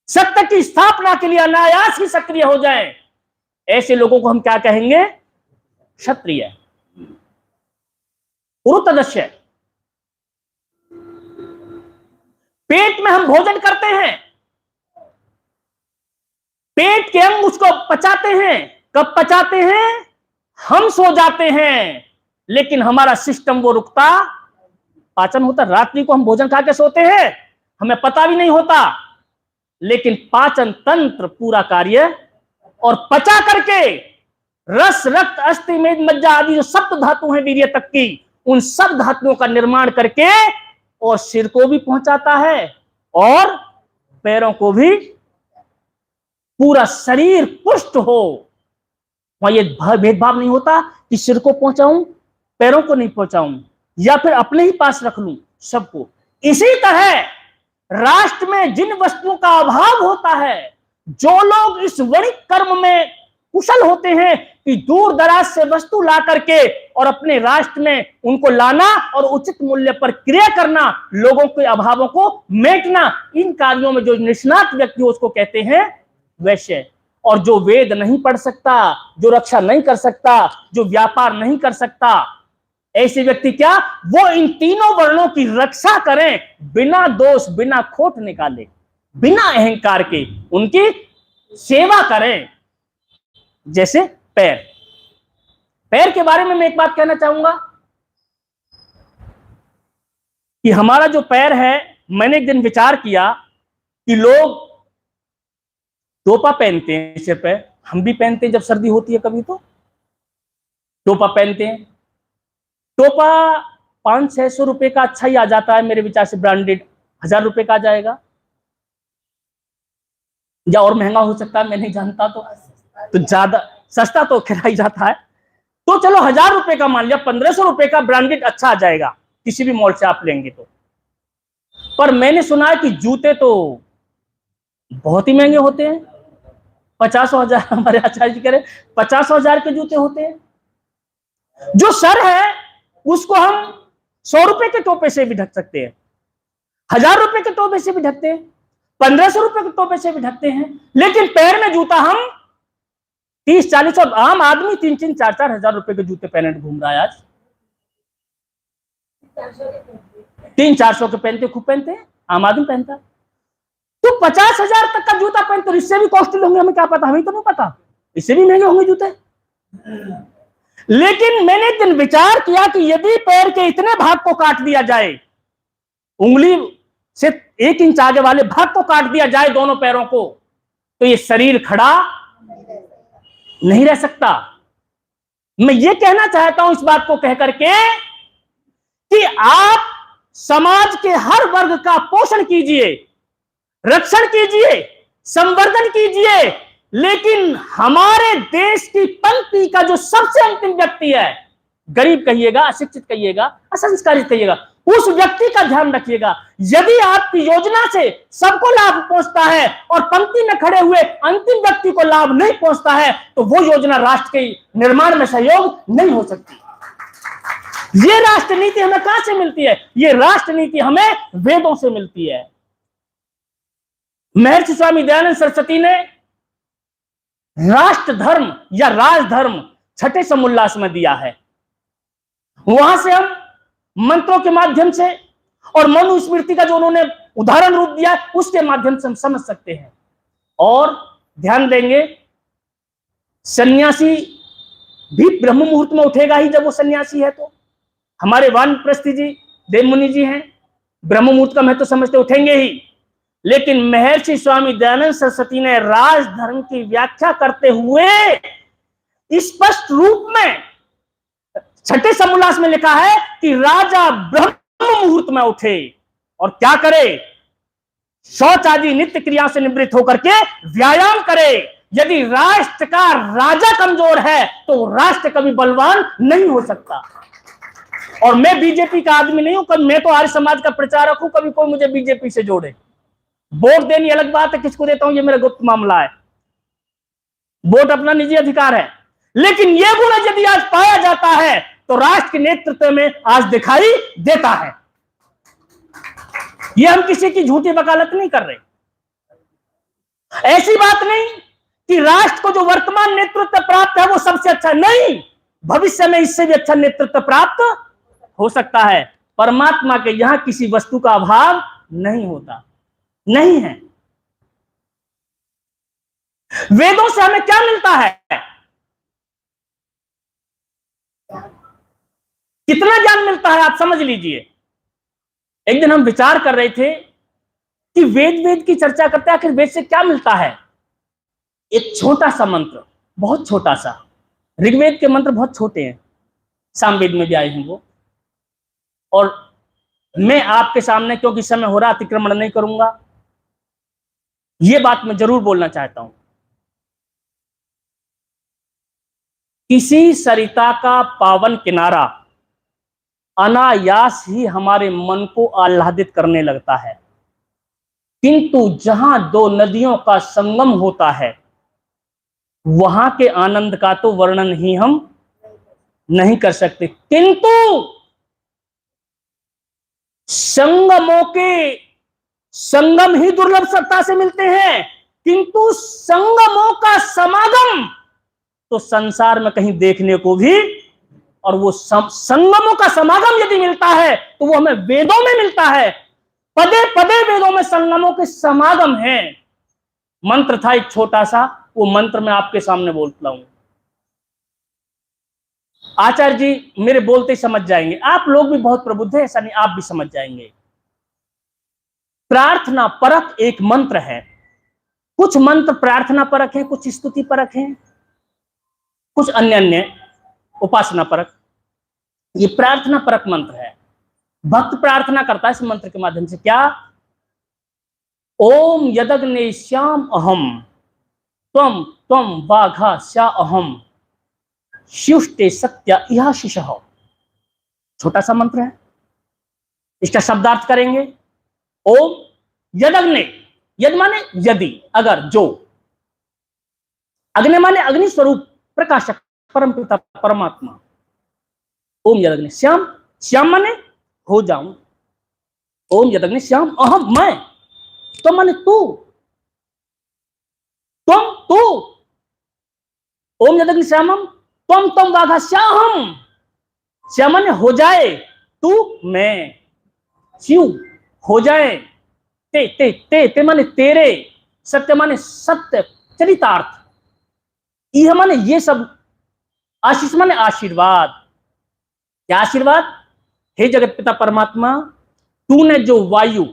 सत्य की स्थापना के लिए अनायास ही सक्रिय हो जाएं, ऐसे लोगों को हम क्या कहेंगे? क्षत्रिय, उरुतदस्य। पेट में हम भोजन करते हैं, पेट के अंग उसको पचाते हैं। कब पचाते हैं? हम सो जाते हैं, लेकिन हमारा सिस्टम वो रुकता, पाचन होता। रात्रि को हम भोजन खा के सोते हैं, हमें पता भी नहीं होता, लेकिन पाचन तंत्र पूरा कार्य और पचा करके रस, रक्त, अस्थि, मेद, मज्जा आदि जो सप्त धातु हैं वीर्य तक की, उन सब धातुओं का निर्माण करके और सिर को भी पहुंचाता है और पैरों को भी, पूरा शरीर पुष्ट हो। वहां ये भेदभाव नहीं होता कि सिर को पहुंचाऊं, पैरों को नहीं पहुंचाऊं, या फिर अपने ही पास रख लूं सबको। इसी तरह राष्ट्र में जिन वस्तुओं का अभाव होता है, जो लोग इस वणिक कर्म में कुशल होते हैं कि दूर दराज से वस्तु ला करके और अपने राष्ट्र में उनको लाना और उचित मूल्य पर क्रय करना, लोगों के अभावों को मेटना, इन कार्यों में जो निष्णात व्यक्ति हो उसको कहते हैं वैश्य। और जो वेद नहीं पढ़ सकता, जो रक्षा नहीं कर सकता, जो व्यापार नहीं कर सकता, ऐसे व्यक्ति क्या, वो इन तीनों वर्णों की रक्षा करें, बिना दोष, बिना खोट निकाले, बिना अहंकार के उनकी सेवा करें। जैसे पैर, पैर के बारे में मैं एक बात कहना चाहूंगा कि हमारा जो पैर है, मैंने एक दिन विचार किया कि लोग टोपा पहनते हैं सिर पे, हम भी पहनते हैं जब सर्दी होती है कभी, तो टोपा पहनते हैं। टोपा 500-600 रुपए का अच्छा ही आ जाता है मेरे विचार से, ब्रांडेड 1000 रुपए का आ जाएगा, या और महंगा हो सकता है, मैं नहीं जानता। तो ज्यादा सस्ता तो खैर ही जाता है, तो चलो 1000 रुपए का मान लिया, 1500 रुपए का ब्रांडेड अच्छा आ जाएगा किसी भी मॉल से आप लेंगे तो। पर मैंने सुना है कि जूते तो बहुत ही महंगे होते हैं, 50,000, हमारे आचार्य जी कह रहे 50,000 के जूते होते हैं। जो सर है उसको हम 100 रुपए के टोपे से भी ढक सकते हैं, 1000 रुपए के टोपे से भी ढकते हैं, 1500 रुपए के टोपे से भी ढकते हैं, लेकिन पैर में जूता हम 30-40 और आम आदमी 3-3, 4-4 हजार रुपए के जूते पहने घूम रहा है आज। 300-400 के पहनते, खूब पहनते हैं, आम आदमी पहनता है। तो 50,000 तक का जूता पहनते, तो इससे भी कॉस्टली होंगे, हमें क्या पता, हमें तो नहीं पता, इससे भी महंगे होंगे जूते। लेकिन मैंने एक दिन विचार किया कि यदि पैर के इतने भाग को काट दिया जाए, उंगली से 1 इंच आगे वाले भाग को काट दिया जाए दोनों पैरों को, तो ये शरीर खड़ा नहीं रह सकता। मैं ये कहना चाहता हूं इस बात को कहकर के कि आप समाज के हर वर्ग का पोषण कीजिए, रक्षण कीजिए, संवर्धन कीजिए, लेकिन हमारे देश की पंक्ति का जो सबसे अंतिम व्यक्ति है, गरीब कहिएगा, अशिक्षित कहिएगा, असंस्कारित कहिएगा, उस व्यक्ति का ध्यान रखिएगा। यदि आपकी योजना से सबको लाभ पहुंचता है और पंक्ति में खड़े हुए अंतिम व्यक्ति को लाभ नहीं पहुंचता है, तो वो योजना राष्ट्र के निर्माण में सहयोग नहीं हो सकती। ये राष्ट्र नीति हमें कहां से मिलती है? ये राष्ट्र नीति हमें वेदों से मिलती है। महर्षि स्वामी दयानंद सरस्वती ने राष्ट्र धर्म या राजधर्म छठे समुल्लास में दिया है। वहां से हम मंत्रों के माध्यम से और मनुस्मृति का जो उन्होंने उदाहरण रूप दिया, उसके माध्यम से हम समझ सकते हैं। और ध्यान देंगे, सन्यासी भी ब्रह्म मुहूर्त में उठेगा ही, जब वो सन्यासी है। तो हमारे वानप्रस्थी जी, देवमुनि जी हैं, ब्रह्म मुहूर्त का महत्व समझते, उठेंगे ही। लेकिन महर्षि स्वामी दयानंद सरस्वती ने राजधर्म की व्याख्या करते हुए स्पष्ट रूप में छठे समुल्लास में लिखा है कि राजा ब्रह्म मुहूर्त में उठे और क्या करे? शौच आदि नित्य क्रिया से निवृत्त होकर के व्यायाम करे। यदि राष्ट्र का राजा कमजोर है तो राष्ट्र कभी बलवान नहीं हो सकता। और मैं बीजेपी का आदमी नहीं हूं, कभी मैं तो आर्य समाज का प्रचारक हूं, कभी कोई मुझे बीजेपी से जोड़े। वोट देनी अलग बात है, किसको देता हूं ये मेरा गुप्त मामला है, वोट अपना निजी अधिकार है। लेकिन यह गुण यदि आज पाया जाता है तो राष्ट्र के नेतृत्व में आज दिखाई देता है। यह हम किसी की झूठी वकालत नहीं कर रहे। ऐसी बात नहीं कि राष्ट्र को जो वर्तमान नेतृत्व प्राप्त है वो सबसे अच्छा, नहीं, भविष्य में इससे भी अच्छा नेतृत्व प्राप्त हो सकता है। परमात्मा के यहां किसी वस्तु का अभाव नहीं होता, नहीं है। वेदों से हमें क्या मिलता है? कितना ज्ञान मिलता है, आप समझ लीजिए। एक दिन हम विचार कर रहे थे कि वेद की चर्चा करते हैं, आखिर वेद से क्या मिलता है। एक छोटा सा मंत्र, बहुत छोटा सा, ऋग्वेद के मंत्र बहुत छोटे हैं, सामवेद में भी आए हैं वो। और मैं आपके सामने, क्योंकि समय हो रहा, अतिक्रमण नहीं करूंगा, ये बात मैं जरूर बोलना चाहता हूं। किसी सरिता का पावन किनारा अनायास ही हमारे मन को आह्लादित करने लगता है, किंतु जहां दो नदियों का संगम होता है वहां के आनंद का तो वर्णन ही हम नहीं कर सकते। किंतु संगमों के संगम ही दुर्लभ सत्ता से मिलते हैं, किंतु संगमों का समागम तो संसार में कहीं देखने को भी, और वो संगमों का समागम यदि मिलता है तो वो हमें वेदों में मिलता है। पदे पदे वेदों में संगमों के समागम है। मंत्र था एक छोटा सा, वो मंत्र मैं आपके सामने बोलता हूं। आचार्य जी मेरे बोलते ही समझ जाएंगे, आप लोग भी बहुत प्रबुद्ध हैं, ऐसा नहीं, आप भी समझ जाएंगे। प्रार्थना परक एक मंत्र है। कुछ मंत्र प्रार्थना परक है, कुछ स्तुति परक है, कुछ अन्य उपासना परक। ये प्रार्थना परक मंत्र है। भक्त प्रार्थना करता है इस मंत्र के माध्यम से, क्या? ओम यदग्ने श्याम अहम त्वम त्वम वाघा श्या अहम शिष्टे सत्य इहा शिशः। छोटा सा मंत्र है, इसका शब्दार्थ करेंगे। ओम यदग्ने, यद माने यदि, अगर, जो, अग्नि माने अग्नि स्वरूप, प्रकाशक, परमपिता परमात्मा। ओम यदग्नि श्याम, श्याम माने हो जाऊं। ओम यदग्नि श्याम अहम, मैं, तो माने तू, तुम, तू, ओम यदग्नि श्यामम त्वम त्वम वाघा श्यामम, श्यामन हो जाए तू मैं, शिव हो जाए, ते ते ते ते माने तेरे, सत्य माने सत्य, चरितार्थ, यह माने ये सब, आशीष माने आशीर्वाद। क्या आशीर्वाद? हे जगत पिता परमात्मा, तूने जो वायु,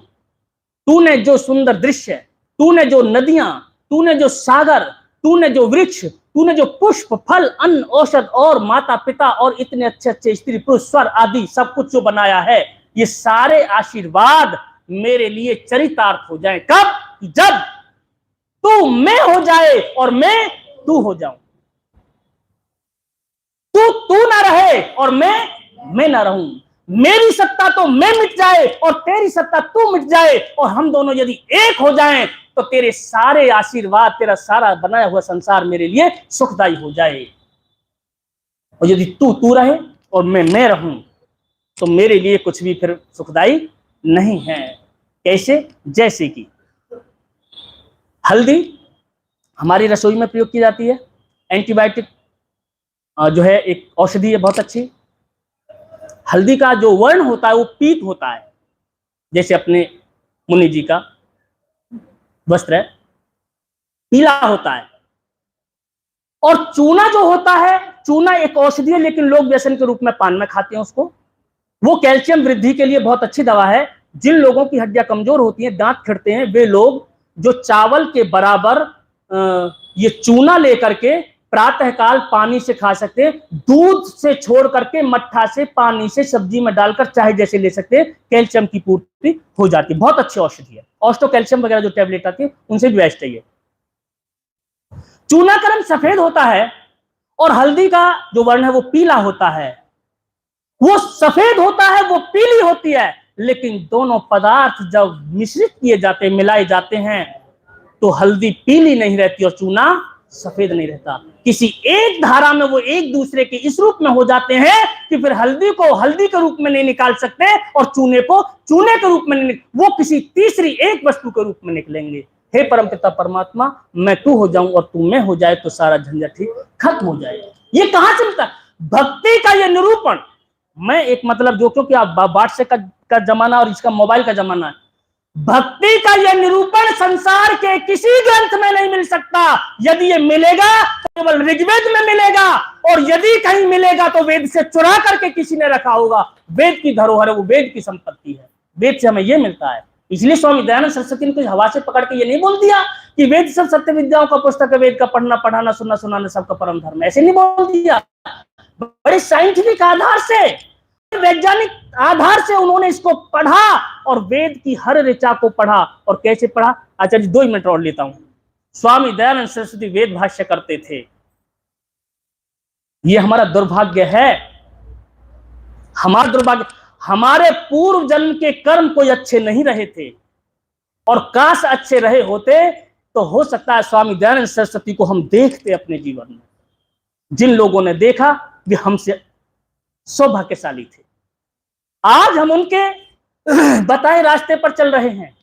तूने जो सुंदर दृश्य, तूने जो नदियां, तूने जो सागर, तूने जो वृक्ष, तूने जो पुष्प, फल, अन्न, औषध और माता पिता और इतने अच्छे अच्छे स्त्री पुरुष स्वर आदि सब कुछ जो बनाया है, ये सारे आशीर्वाद मेरे लिए चरितार्थ हो जाए। कब? जब तू मैं हो जाए और मैं तू हो जाऊं, तू ना रहे और मैं ना रहूं, मेरी सत्ता तो मैं मिट जाए और तेरी सत्ता तू मिट जाए, और हम दोनों यदि एक हो जाएं तो तेरे सारे आशीर्वाद, तेरा सारा बनाया हुआ संसार मेरे लिए सुखदायी हो जाए। और यदि तू रहे और मैं रहूं तो मेरे लिए कुछ भी फिर सुखदायी नहीं है। कैसे? जैसे कि हल्दी हमारी रसोई में प्रयोग की जाती है, एंटीबायोटिक जो है एक औषधि है बहुत अच्छी। हल्दी का जो वर्ण होता है वो पीत होता है, जैसे अपने मुनि जी का वस्त्र है पीला होता है। और चूना जो होता है, चूना एक औषधि है लेकिन लोग व्यसन के रूप में पान में खाते हैं उसको। वो कैल्शियम वृद्धि के लिए बहुत अच्छी दवा है। जिन लोगों की हड्डियां कमजोर होती हैं, दांत खिड़ते हैं, वे लोग जो चावल के बराबर ये चूना लेकर के प्रातःकाल पानी से खा सकते हैं, दूध से छोड़ करके मट्ठा से पानी से सब्जी में डालकर चाहे जैसे ले सकते हैं, कैल्शियम की पूर्ति हो जाती है। बहुत अच्छी औषधि है। ऑस्टो कैल्शियम वगैरह जो टैबलेट आती है उनसे भी बेस्ट है ये। चूना का रंग सफेद होता है और हल्दी का जो वर्ण है वो पीला होता है। वो सफेद होता है, वो पीली होती है, लेकिन दोनों पदार्थ जब मिश्रित किए जाते, मिलाए जाते हैं, तो हल्दी पीली नहीं रहती और चूना सफेद नहीं रहता। किसी एक धारा में वो एक दूसरे के इस रूप में हो जाते हैं कि फिर हल्दी को हल्दी के रूप में नहीं निकाल सकते और चूने को चूने के रूप में नहीं, वो किसी तीसरी एक वस्तु के रूप में निकलेंगे। हे परमपिता परमात्मा, मैं तू हो जाऊं और तू मैं हो जाए तो सारा झंझट ही खत्म हो जाए। ये कहां से मिलता? भक्ति का ये निरूपण। मैं एक मतलब जो, क्योंकि आप व्हाट्सएप का जमाना और इसका मोबाइल का जमाना है, भक्ति का यह निरूपण संसार के किसी ग्रंथ में नहीं मिल सकता। यदि ये मिलेगा तो केवल ऋग्वेद में मिलेगा, और यदि कहीं मिलेगा तो वेद से चुरा करके किसी ने रखा होगा। वेद की धरोहर है, वो वेद की संपत्ति है, वेद से हमें ये मिलता है। इसलिए स्वामी दयानंद सरस्वती ने कुछ हवा से पकड़ के ये नहीं बोल दिया कि वेद सब सत्य विद्याओं का पुस्तक है, वेद का पढ़ना पढ़ाना सुनना सुनाना सबका परम धर्म। ऐसे नहीं बोल दिया, बड़े साइंटिफिक आधार से, वैज्ञानिक आधार से उन्होंने इसको पढ़ा और वेद की हर ऋचा को पढ़ा। और कैसे पढ़ा? आचार्य 2 मिनट और लेता हूं। स्वामी दयानंद सरस्वती वेद भाष्य करते थे। यह हमारा दुर्भाग्य है, हमारा दुर्भाग्य, हमारे पूर्व जन्म के कर्म कोई अच्छे नहीं रहे थे, और काश अच्छे रहे होते तो हो सकता है स्वामी दयानंद सरस्वती को हम देखते अपने जीवन में। जिन लोगों ने देखा वे हमसे सौभाग्यशाली थे। आज हम उनके बताए रास्ते पर चल रहे हैं,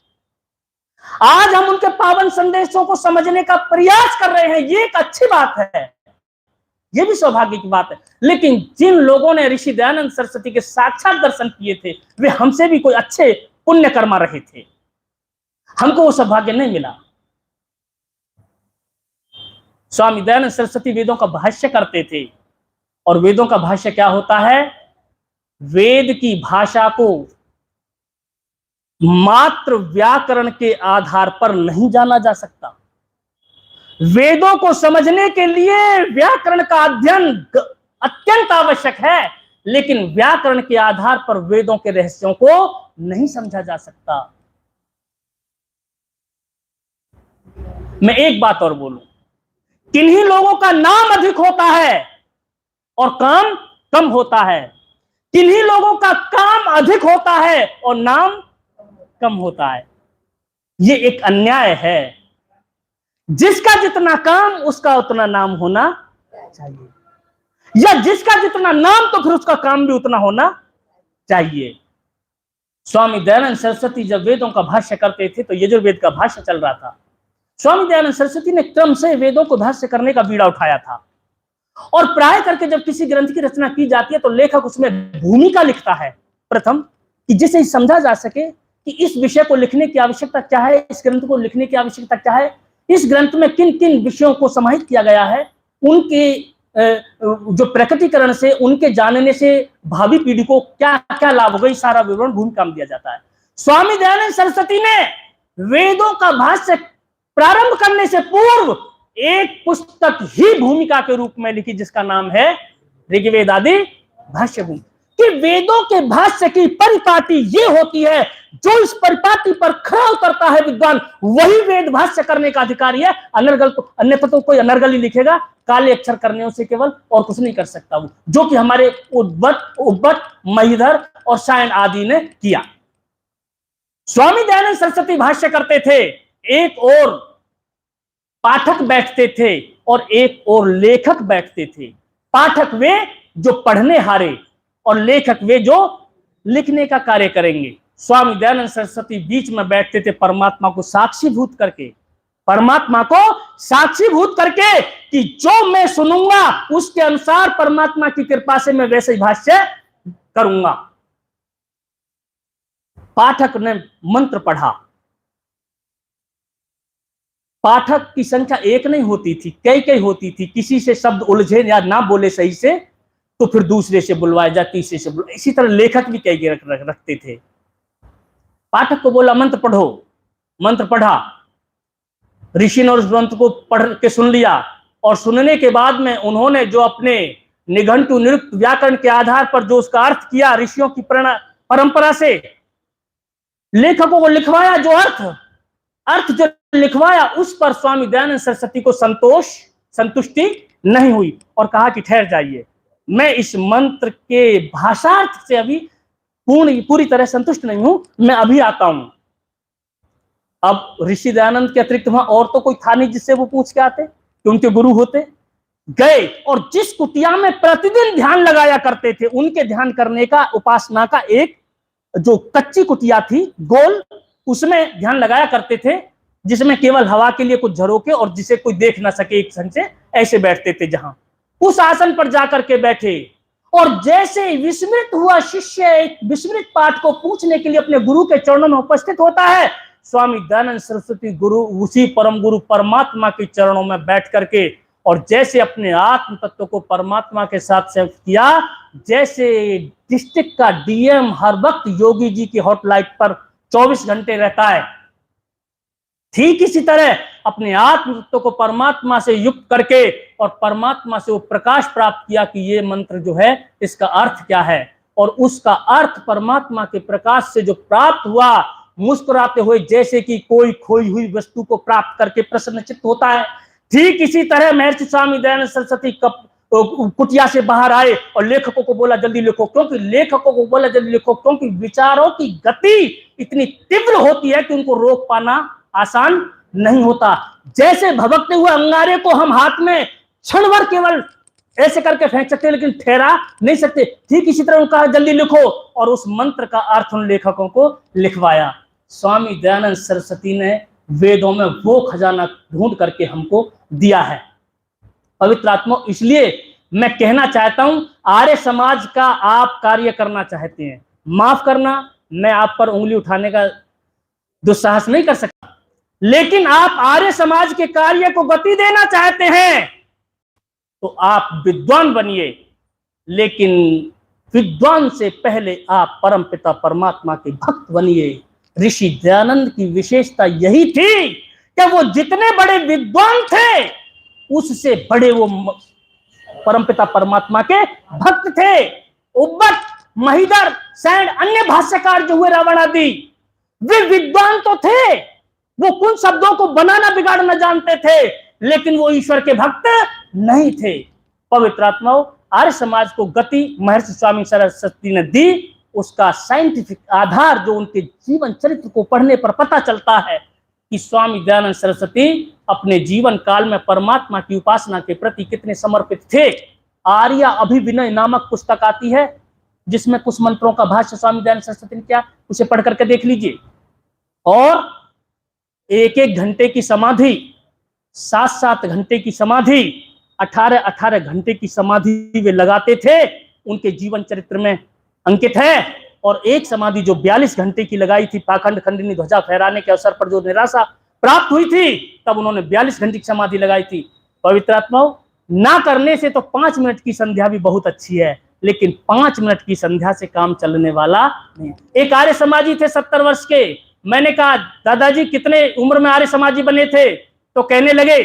आज हम उनके पावन संदेशों को समझने का प्रयास कर रहे हैं। ये एक अच्छी बात है, ये भी सौभाग्य की बात है। लेकिन जिन लोगों ने ऋषि दयानंद सरस्वती के साक्षात दर्शन किए थे, वे हमसे भी कोई अच्छे पुण्य कर्मा रहे थे, हमको वो सौभाग्य नहीं मिला। स्वामी दयानंद सरस्वती वेदों का भाष्य करते थे, और वेदों का भाष्य क्या होता है? वेद की भाषा को मात्र व्याकरण के आधार पर नहीं जाना जा सकता। वेदों को समझने के लिए व्याकरण का अध्ययन अत्यंत आवश्यक है, लेकिन व्याकरण के आधार पर वेदों के रहस्यों को नहीं समझा जा सकता। मैं एक बात और बोलूं, किन्हीं लोगों का नाम अधिक होता है और काम कम होता है, किन्हीं लोगों का काम अधिक होता है और नाम कम होता है। ये एक अन्याय है। जिसका जितना काम उसका उतना नाम होना चाहिए, या जिसका जितना नाम तो फिर उसका काम भी उतना होना चाहिए। स्वामी दयानंद सरस्वती जब वेदों का भाष्य करते थे तो यजुर्वेद का भाष्य चल रहा था। स्वामी दयानंद सरस्वती ने क्रम से वेदों को भाष्य करने का बीड़ा उठाया था। और प्राय करके जब किसी ग्रंथ की रचना की जाती है तो लेखक उसमें भूमिका लिखता है प्रथम, कि जिसे समझा जा सके कि इस विषय को लिखने की आवश्यकता क्या है, इस ग्रंथ को लिखने की आवश्यकता क्या है, इस ग्रंथ में किन किन विषयों को समाहित किया गया है, उनके जो प्रकटीकरण से, उनके जानने से भावी पीढ़ी को क्या क्या लाभ होगा, सारा विवरण भूमिका में दिया जाता है। स्वामी दयानंद सरस्वती ने वेदों का भाष्य प्रारंभ करने से पूर्व एक पुस्तक ही भूमिका के रूप में लिखी, जिसका नाम है ऋग्वेद आदि भाष्य भूमि। कि वेदों के भाष्य की परिपाटी ये होती है, जो इस परिपाटी पर खरा उतरता है विद्वान, वही वेद भाष्य करने का अधिकारी है। अनर्गल को, अन्यथा तो कोई अनर्गल ही लिखेगा, काले अक्षर करने से केवल, और कुछ नहीं कर सकता वो, जो कि हमारे उद्भट, महिधर और सायन आदि ने किया। स्वामी दयानंद सरस्वती भाष्य करते थे, एक और पाठक बैठते थे और एक और लेखक बैठते थे। पाठक वे जो पढ़ने हारे और लेखक वे जो लिखने का कार्य करेंगे। स्वामी दयानंद सरस्वती बीच में बैठते थे, परमात्मा को साक्षीभूत करके, परमात्मा को साक्षीभूत करके कि जो मैं सुनूंगा उसके अनुसार परमात्मा की कृपा से मैं वैसे ही भाष्य करूंगा। पाठक ने मंत्र पढ़ा, पाठक की संख्या एक नहीं होती थी, कई कई होती थी। किसी से शब्द उलझे या ना बोले सही से तो फिर दूसरे से बुलवाया जा, तीसरे से बुलवाया। इसी तरह लेखक भी कई रखते थे। पाठक को बोला मंत्र पढ़ो, मंत्र पढ़ा, ऋषि ने उस मंत्र को पढ़ के सुन लिया, और सुनने के बाद में उन्होंने जो अपने निघंटु निरुक्त व्याकरण के आधार पर जो उसका अर्थ किया, ऋषियों की परंपरा से लेखकों को लिखवाया, जो अर्थ जो लिखवाया, उस पर स्वामी दयानंद सरस्वती को संतुष्टि नहीं हुई और कहा कि ठहर जाइए, मैं इस मंत्र के भाषार्थ से अभी पूरी तरह संतुष्ट नहीं हूं, मैं अभी आता हूं। अब ऋषि दयानंद के अतिरिक्त वहां और तो कोई था नहीं जिससे वो पूछ के आते, कि उनके गुरु होते। गए और जिस कुटिया में प्रतिदिन ध्यान लगाया करते थे, उनके ध्यान करने का, उपासना का एक जो कच्ची कुटिया थी गोल, उसमें ध्यान लगाया करते थे, जिसमें केवल हवा के लिए कुछ झरोके और जिसे कोई देख ना सके एक संग से, ऐसे बैठते थे। जहां उस आसन पर जाकर के बैठे, और जैसे विस्मृत हुआ शिष्य एक विस्मृत पाठ को पूछने के लिए अपने गुरु के चरणों में उपस्थित होता है, स्वामी दयानंद सरस्वती गुरु उसी परम गुरु परमात्मा के चरणों में बैठ करके, और जैसे अपने आत्म तत्व को परमात्मा के साथ शेयर किया, जैसे डिस्ट्रिक्ट का डीएम हर वक्त योगी जी की हॉटलाइन पर 24 घंटे रहता है, ठीक इसी तरह अपने आत्म तत्व को परमात्मा से युक्त करके और परमात्मा से वो प्रकाश प्राप्त किया कि ये मंत्र जो है इसका अर्थ क्या है, और उसका अर्थ परमात्मा के प्रकाश से जो प्राप्त हुआ, मुस्कुराते हुए जैसे कि कोई खोई हुई वस्तु को प्राप्त करके प्रसन्नचित्त होता है, ठीक इसी तरह महर्षि स्वामी दयानंद सरस्वती कुटिया से बाहर आए और लेखकों को बोला जल्दी लिखो, क्योंकि विचारों की गति इतनी तीव्र होती है कि उनको रोक पाना आसान नहीं होता। जैसे भभकते हुए अंगारे को हम हाथ में क्षण भर केवल ऐसे करके फेंक सकते हैं, लेकिन ठहरा नहीं सकते, ठीक इसी तरह उनका जल्दी लिखो, और उस मंत्र का अर्थ उन लेखकों को लिखवाया। स्वामी दयानंद सरस्वती ने वेदों में वो खजाना ढूंढ करके हमको दिया है। पवित्र आत्मा, इसलिए मैं कहना चाहता हूं, आर्य समाज का आप कार्य करना चाहते हैं, माफ करना, मैं आप पर उंगली उठाने का दुस्साहस नहीं कर सकता, लेकिन आप आर्य समाज के कार्य को गति देना चाहते हैं तो आप विद्वान बनिए, लेकिन विद्वान से पहले आप परमपिता परमात्मा के भक्त बनिए। ऋषि दयानंद की विशेषता यही थी कि वो जितने बड़े विद्वान थे उससे बड़े वो परमपिता परमात्मा के भक्त थे। उद्भट, महिधर, सैंड, अन्य भाष्यकार जो हुए रावण आदि, वे विद्वान तो थे, वो कुछ शब्दों को बनाना बिगाड़ना जानते थे, लेकिन वो ईश्वर के भक्त नहीं थे। पवित्र आत्माओं, आर्य समाज को गति महर्षि स्वामी सरस्वती ने दी। उसका साइंटिफिक आधार जो उनके जीवन चरित्र को पढ़ने पर पता चलता है कि स्वामी दयानंद सरस्वती अपने जीवन काल में परमात्मा की उपासना के प्रति कितने समर्पित थे। आर्या अभिविनय नामक पुस्तक आती है, जिसमें कुछ मंत्रों का भाष्य स्वामी दयानंद सरस्वती ने किया, उसे पढ़ करके देख लीजिए। और 1-1 घंटे की समाधि, 7-7 घंटे की समाधि 18-18 घंटे की समाधि वे लगाते थे, उनके जीवन चरित्र में अंकित है। और एक समाधि जो 42 घंटे की लगाई थी, पाखंड खंडिनी ध्वजा फहराने के अवसर पर जो निराशा प्राप्त हुई थी, तब उन्होंने 42 घंटे की समाधि लगाई थी। पवित्र आत्माओं, ना करने से तो 5 मिनट की संध्या भी बहुत अच्छी है, लेकिन 5 मिनट की संध्या से काम चलने वाला नहीं। एक आर्य समाजी थे 70 वर्ष के। मैंने कहा, दादाजी कितने उम्र में आर्य समाजी बने थे? तो कहने लगे,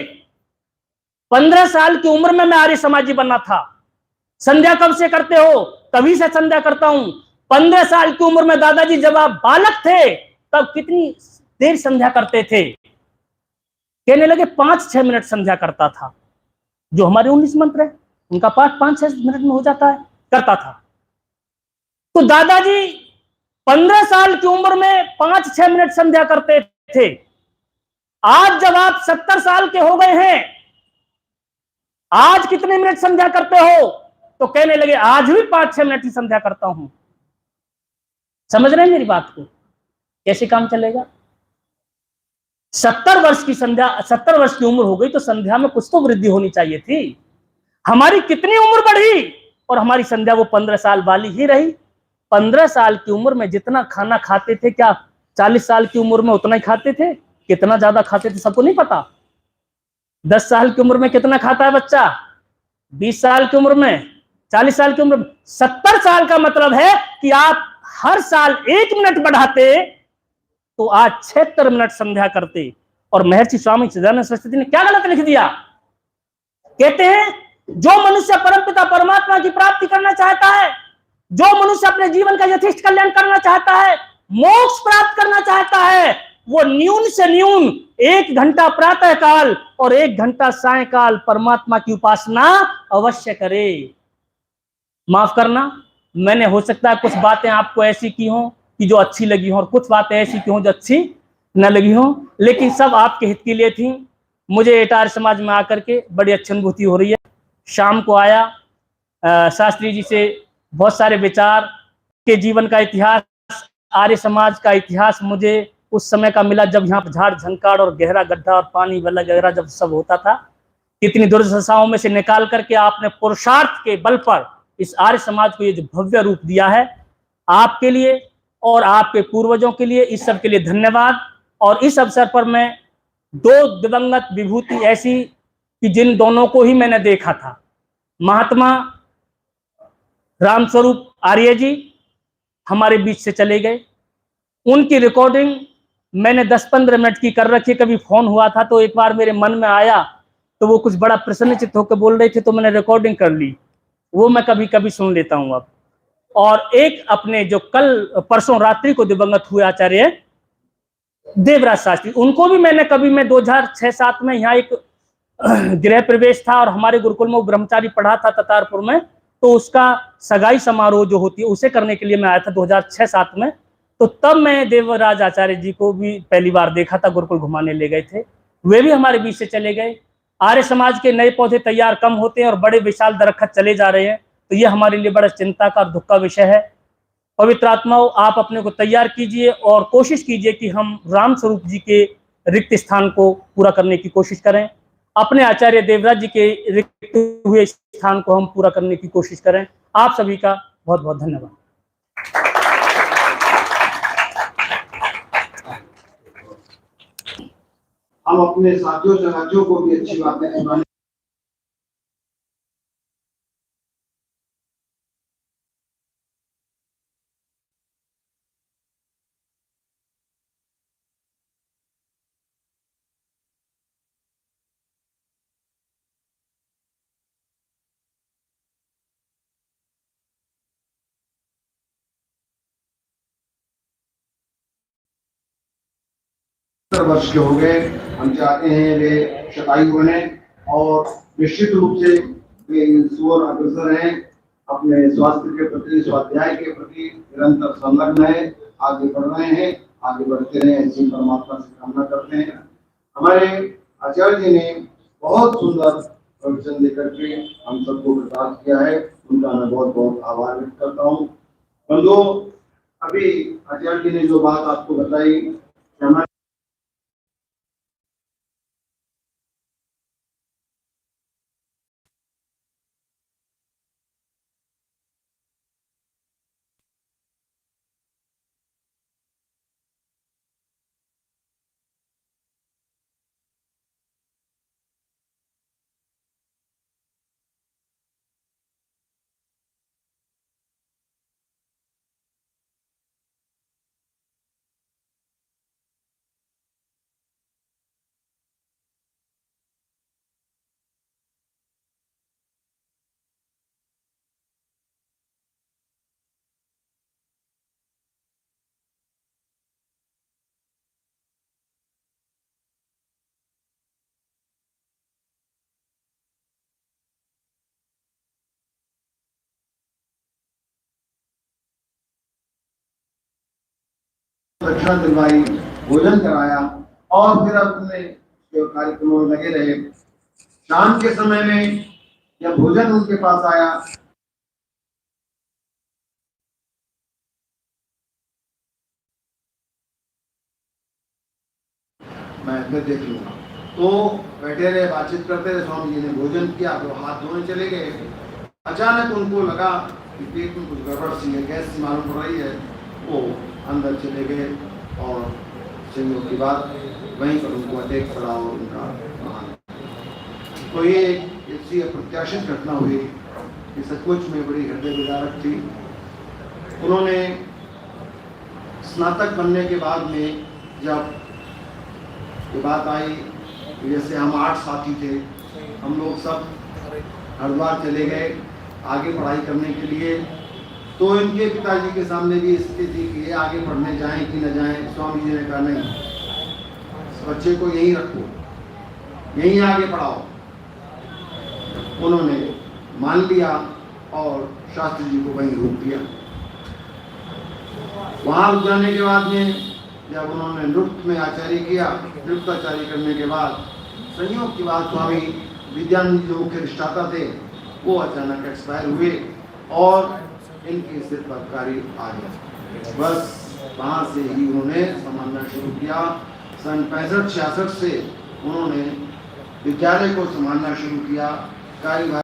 15 साल की उम्र में मैं आर्य समाजी बना था। संध्या कब से करते हो? तभी से संध्या करता हूं। 15 साल की उम्र में दादाजी, जब आप बालक थे तब कितनी देर संध्या करते थे? कहने लगे 5-6 मिनट संध्या करता था। जो हमारे 19 मंत्र है, उनका पाठ 5-6 मिनट में हो जाता है, करता था। तो दादाजी 15 साल की उम्र में 5-6 मिनट संध्या करते थे। आज जब आप 70 साल के हो गए हैं, आज कितने मिनट संध्या करते हो? तो कहने लगे, आज भी 5-6 मिनट की संध्या करता हूं। समझ रहे हैं मेरी बात को? कैसे काम चलेगा? 70 वर्ष की संध्या, 70 वर्ष की उम्र हो गई तो संध्या में कुछ तो वृद्धि होनी चाहिए थी। हमारी कितनी उम्र बढ़ी और हमारी संध्या वो 15 साल वाली ही रही। 15 साल की उम्र में जितना खाना खाते थे, क्या 40 साल की उम्र में उतना ही खाते थे? कितना ज्यादा खाते थे सबको नहीं पता। 10 साल की उम्र में कितना खाता है बच्चा? 20 साल की उम्र में, 40 साल की उम्र में। 70 साल का मतलब है कि आप हर साल 1 मिनट बढ़ाते तो आज 76 मिनट संध्या करते। और महर्षि स्वामी सदानंद सरस्वती ने क्या गलत लिख दिया? कहते हैं, जो मनुष्य परमपिता परमात्मा की प्राप्ति करना चाहता है, जो मनुष्य अपने जीवन का यथेष्ट कल्याण करना चाहता है, मोक्ष प्राप्त करना चाहता है, वो न्यून से न्यून 1 घंटा प्रातः काल और 1 घंटा सायकाल परमात्मा की उपासना अवश्य करे। माफ करना, मैंने हो सकता है कुछ बातें आपको ऐसी की हो कि जो अच्छी लगी हो, और कुछ बातें ऐसी की हो जो अच्छी न लगी हो, लेकिन सब आपके हित के लिए थी। मुझे एटार समाज में आकर के बड़ी अच्छी अनुभूति हो रही है। शाम को आया, शास्त्री जी से बहुत सारे विचार के जीवन का इतिहास, आर्य समाज का इतिहास मुझे उस समय का मिला जब यहाँ पर झाड़ झंकाड़ और गहरा गड्ढा और पानी वगैरह जब सब होता था। कितनी दुर्दशाओं में से निकाल करके आपने पुरुषार्थ के बल पर इस आर्य समाज को ये जो भव्य रूप दिया है, आपके लिए और आपके पूर्वजों के लिए, इस सब के लिए धन्यवाद। और इस अवसर पर मैं 2 दिवंगत विभूति ऐसी कि जिन दोनों को ही मैंने देखा था, महात्मा रामस्वरूप आर्य जी हमारे बीच से चले गए। उनकी रिकॉर्डिंग मैंने 10-15 मिनट की कर रखी। कभी फोन हुआ था तो एक बार मेरे मन में आया तो वो कुछ बड़ा प्रसन्नचित्त होकर बोल रहे थे तो मैंने रिकॉर्डिंग कर ली, वो मैं कभी कभी सुन लेता हूं अब। और एक अपने जो कल परसों रात्रि को दिवंगत हुए आचार्य देवराज शास्त्री, उनको भी मैंने कभी, मैं 2006-7 में यहाँ एक गृह प्रवेश था और हमारे गुरुकुल में वो ब्रह्मचारी पढ़ा था ततारपुर में, तो उसका सगाई समारोह जो होती है उसे करने के लिए मैं आया था 2006-7 में। तो तब मैं देवराज आचार्य जी को भी पहली बार देखा था, गुरुकुल घुमाने ले गए थे, वे भी हमारे बीच से चले गए। आर्य समाज के नए पौधे तैयार कम होते हैं और बड़े विशाल दरख्त चले जा रहे हैं, तो ये हमारे लिए बड़ा चिंता का और दुख का विषय है। पवित्र आत्माओं, आप अपने को तैयार कीजिए और कोशिश कीजिए कि हम राम स्वरूप जी के रिक्त स्थान को पूरा करने की कोशिश करें, अपने आचार्य देवराज जी के रिक्त हुए स्थान को हम पूरा करने की कोशिश करें। आप सभी का बहुत बहुत धन्यवाद। हम अपने साथियों समाजों को भी अच्छी बातें सुनाने वर्ष के हो गए, हम चाहते हैं वे शतायु बने और निश्चित रूप से वे ईश्वर अग्रसर हैं, अपने स्वास्थ्य के प्रति, स्वाध्याय के प्रति निरंतर संलग्न है, आगे बढ़ रहे हैं, आगे बढ़ते रहे, ऐसी परमात्मा से कामना करते हैं। हमारे आचार्य जी ने बहुत सुंदर प्रवचन देकर के हम सबको प्रकाश किया है, उनका मैं बहुत बहुत आभार व्यक्त करता हूँ। बंधुओं, अभी आचार्य जी ने जो बात आपको बताई, हमारे दक्षिणा दिलवाई, भोजन कराया और फिर अपने जो कार्यक्रमों में लगे रहे। शाम के समय में जब भोजन उनके पास आया, मैं फिर देख लूंगा। तो बैठे रहे, बातचीत करते रहे। स्वामी जी ने भोजन किया तो हाथ धोने चले गए। अचानक उनको लगा कि पेट में कुछ गड़बड़ सी है, गैस सी मालूम पड़ रही है। वो अंदर चले गए और संयोग की बात वहीं पर उनको अटैक पड़ा और उनका तो ये ऐसी अप्रत्याशित घटना हुई कि सचमुच में बड़ी हृदय विदारक थी। उन्होंने स्नातक बनने के बाद में जब ये बात आई कि जैसे हम 8 साथी थे, हम लोग सब हरिद्वार चले गए आगे पढ़ाई करने के लिए, तो इनके पिताजी के सामने भी स्थिति थी कि ये आगे पढ़ने जाएं कि न जाएं। स्वामी जी ने कहा नहीं, बच्चे को यहीं रखो, यहीं आगे पढ़ाओ। उन्होंने मान लिया और शास्त्री जी को वहीं रोक दिया। वहां रुक जाने के बाद में जब उन्होंने नृत्य में आचार्य किया, नृत्याचार्य करने के बाद संयोग की बात, स्वामी विद्यानंद जो मुख्य अधिष्ठाता थे वो अचानक एक्सपायर हुए और इनके सिर पर कार्य आ गया। बस वहाँ से ही उन्होंने संभालना शुरू किया। सन 65-66 से उन्होंने विद्यालय को संभालना शुरू किया। कार्यभार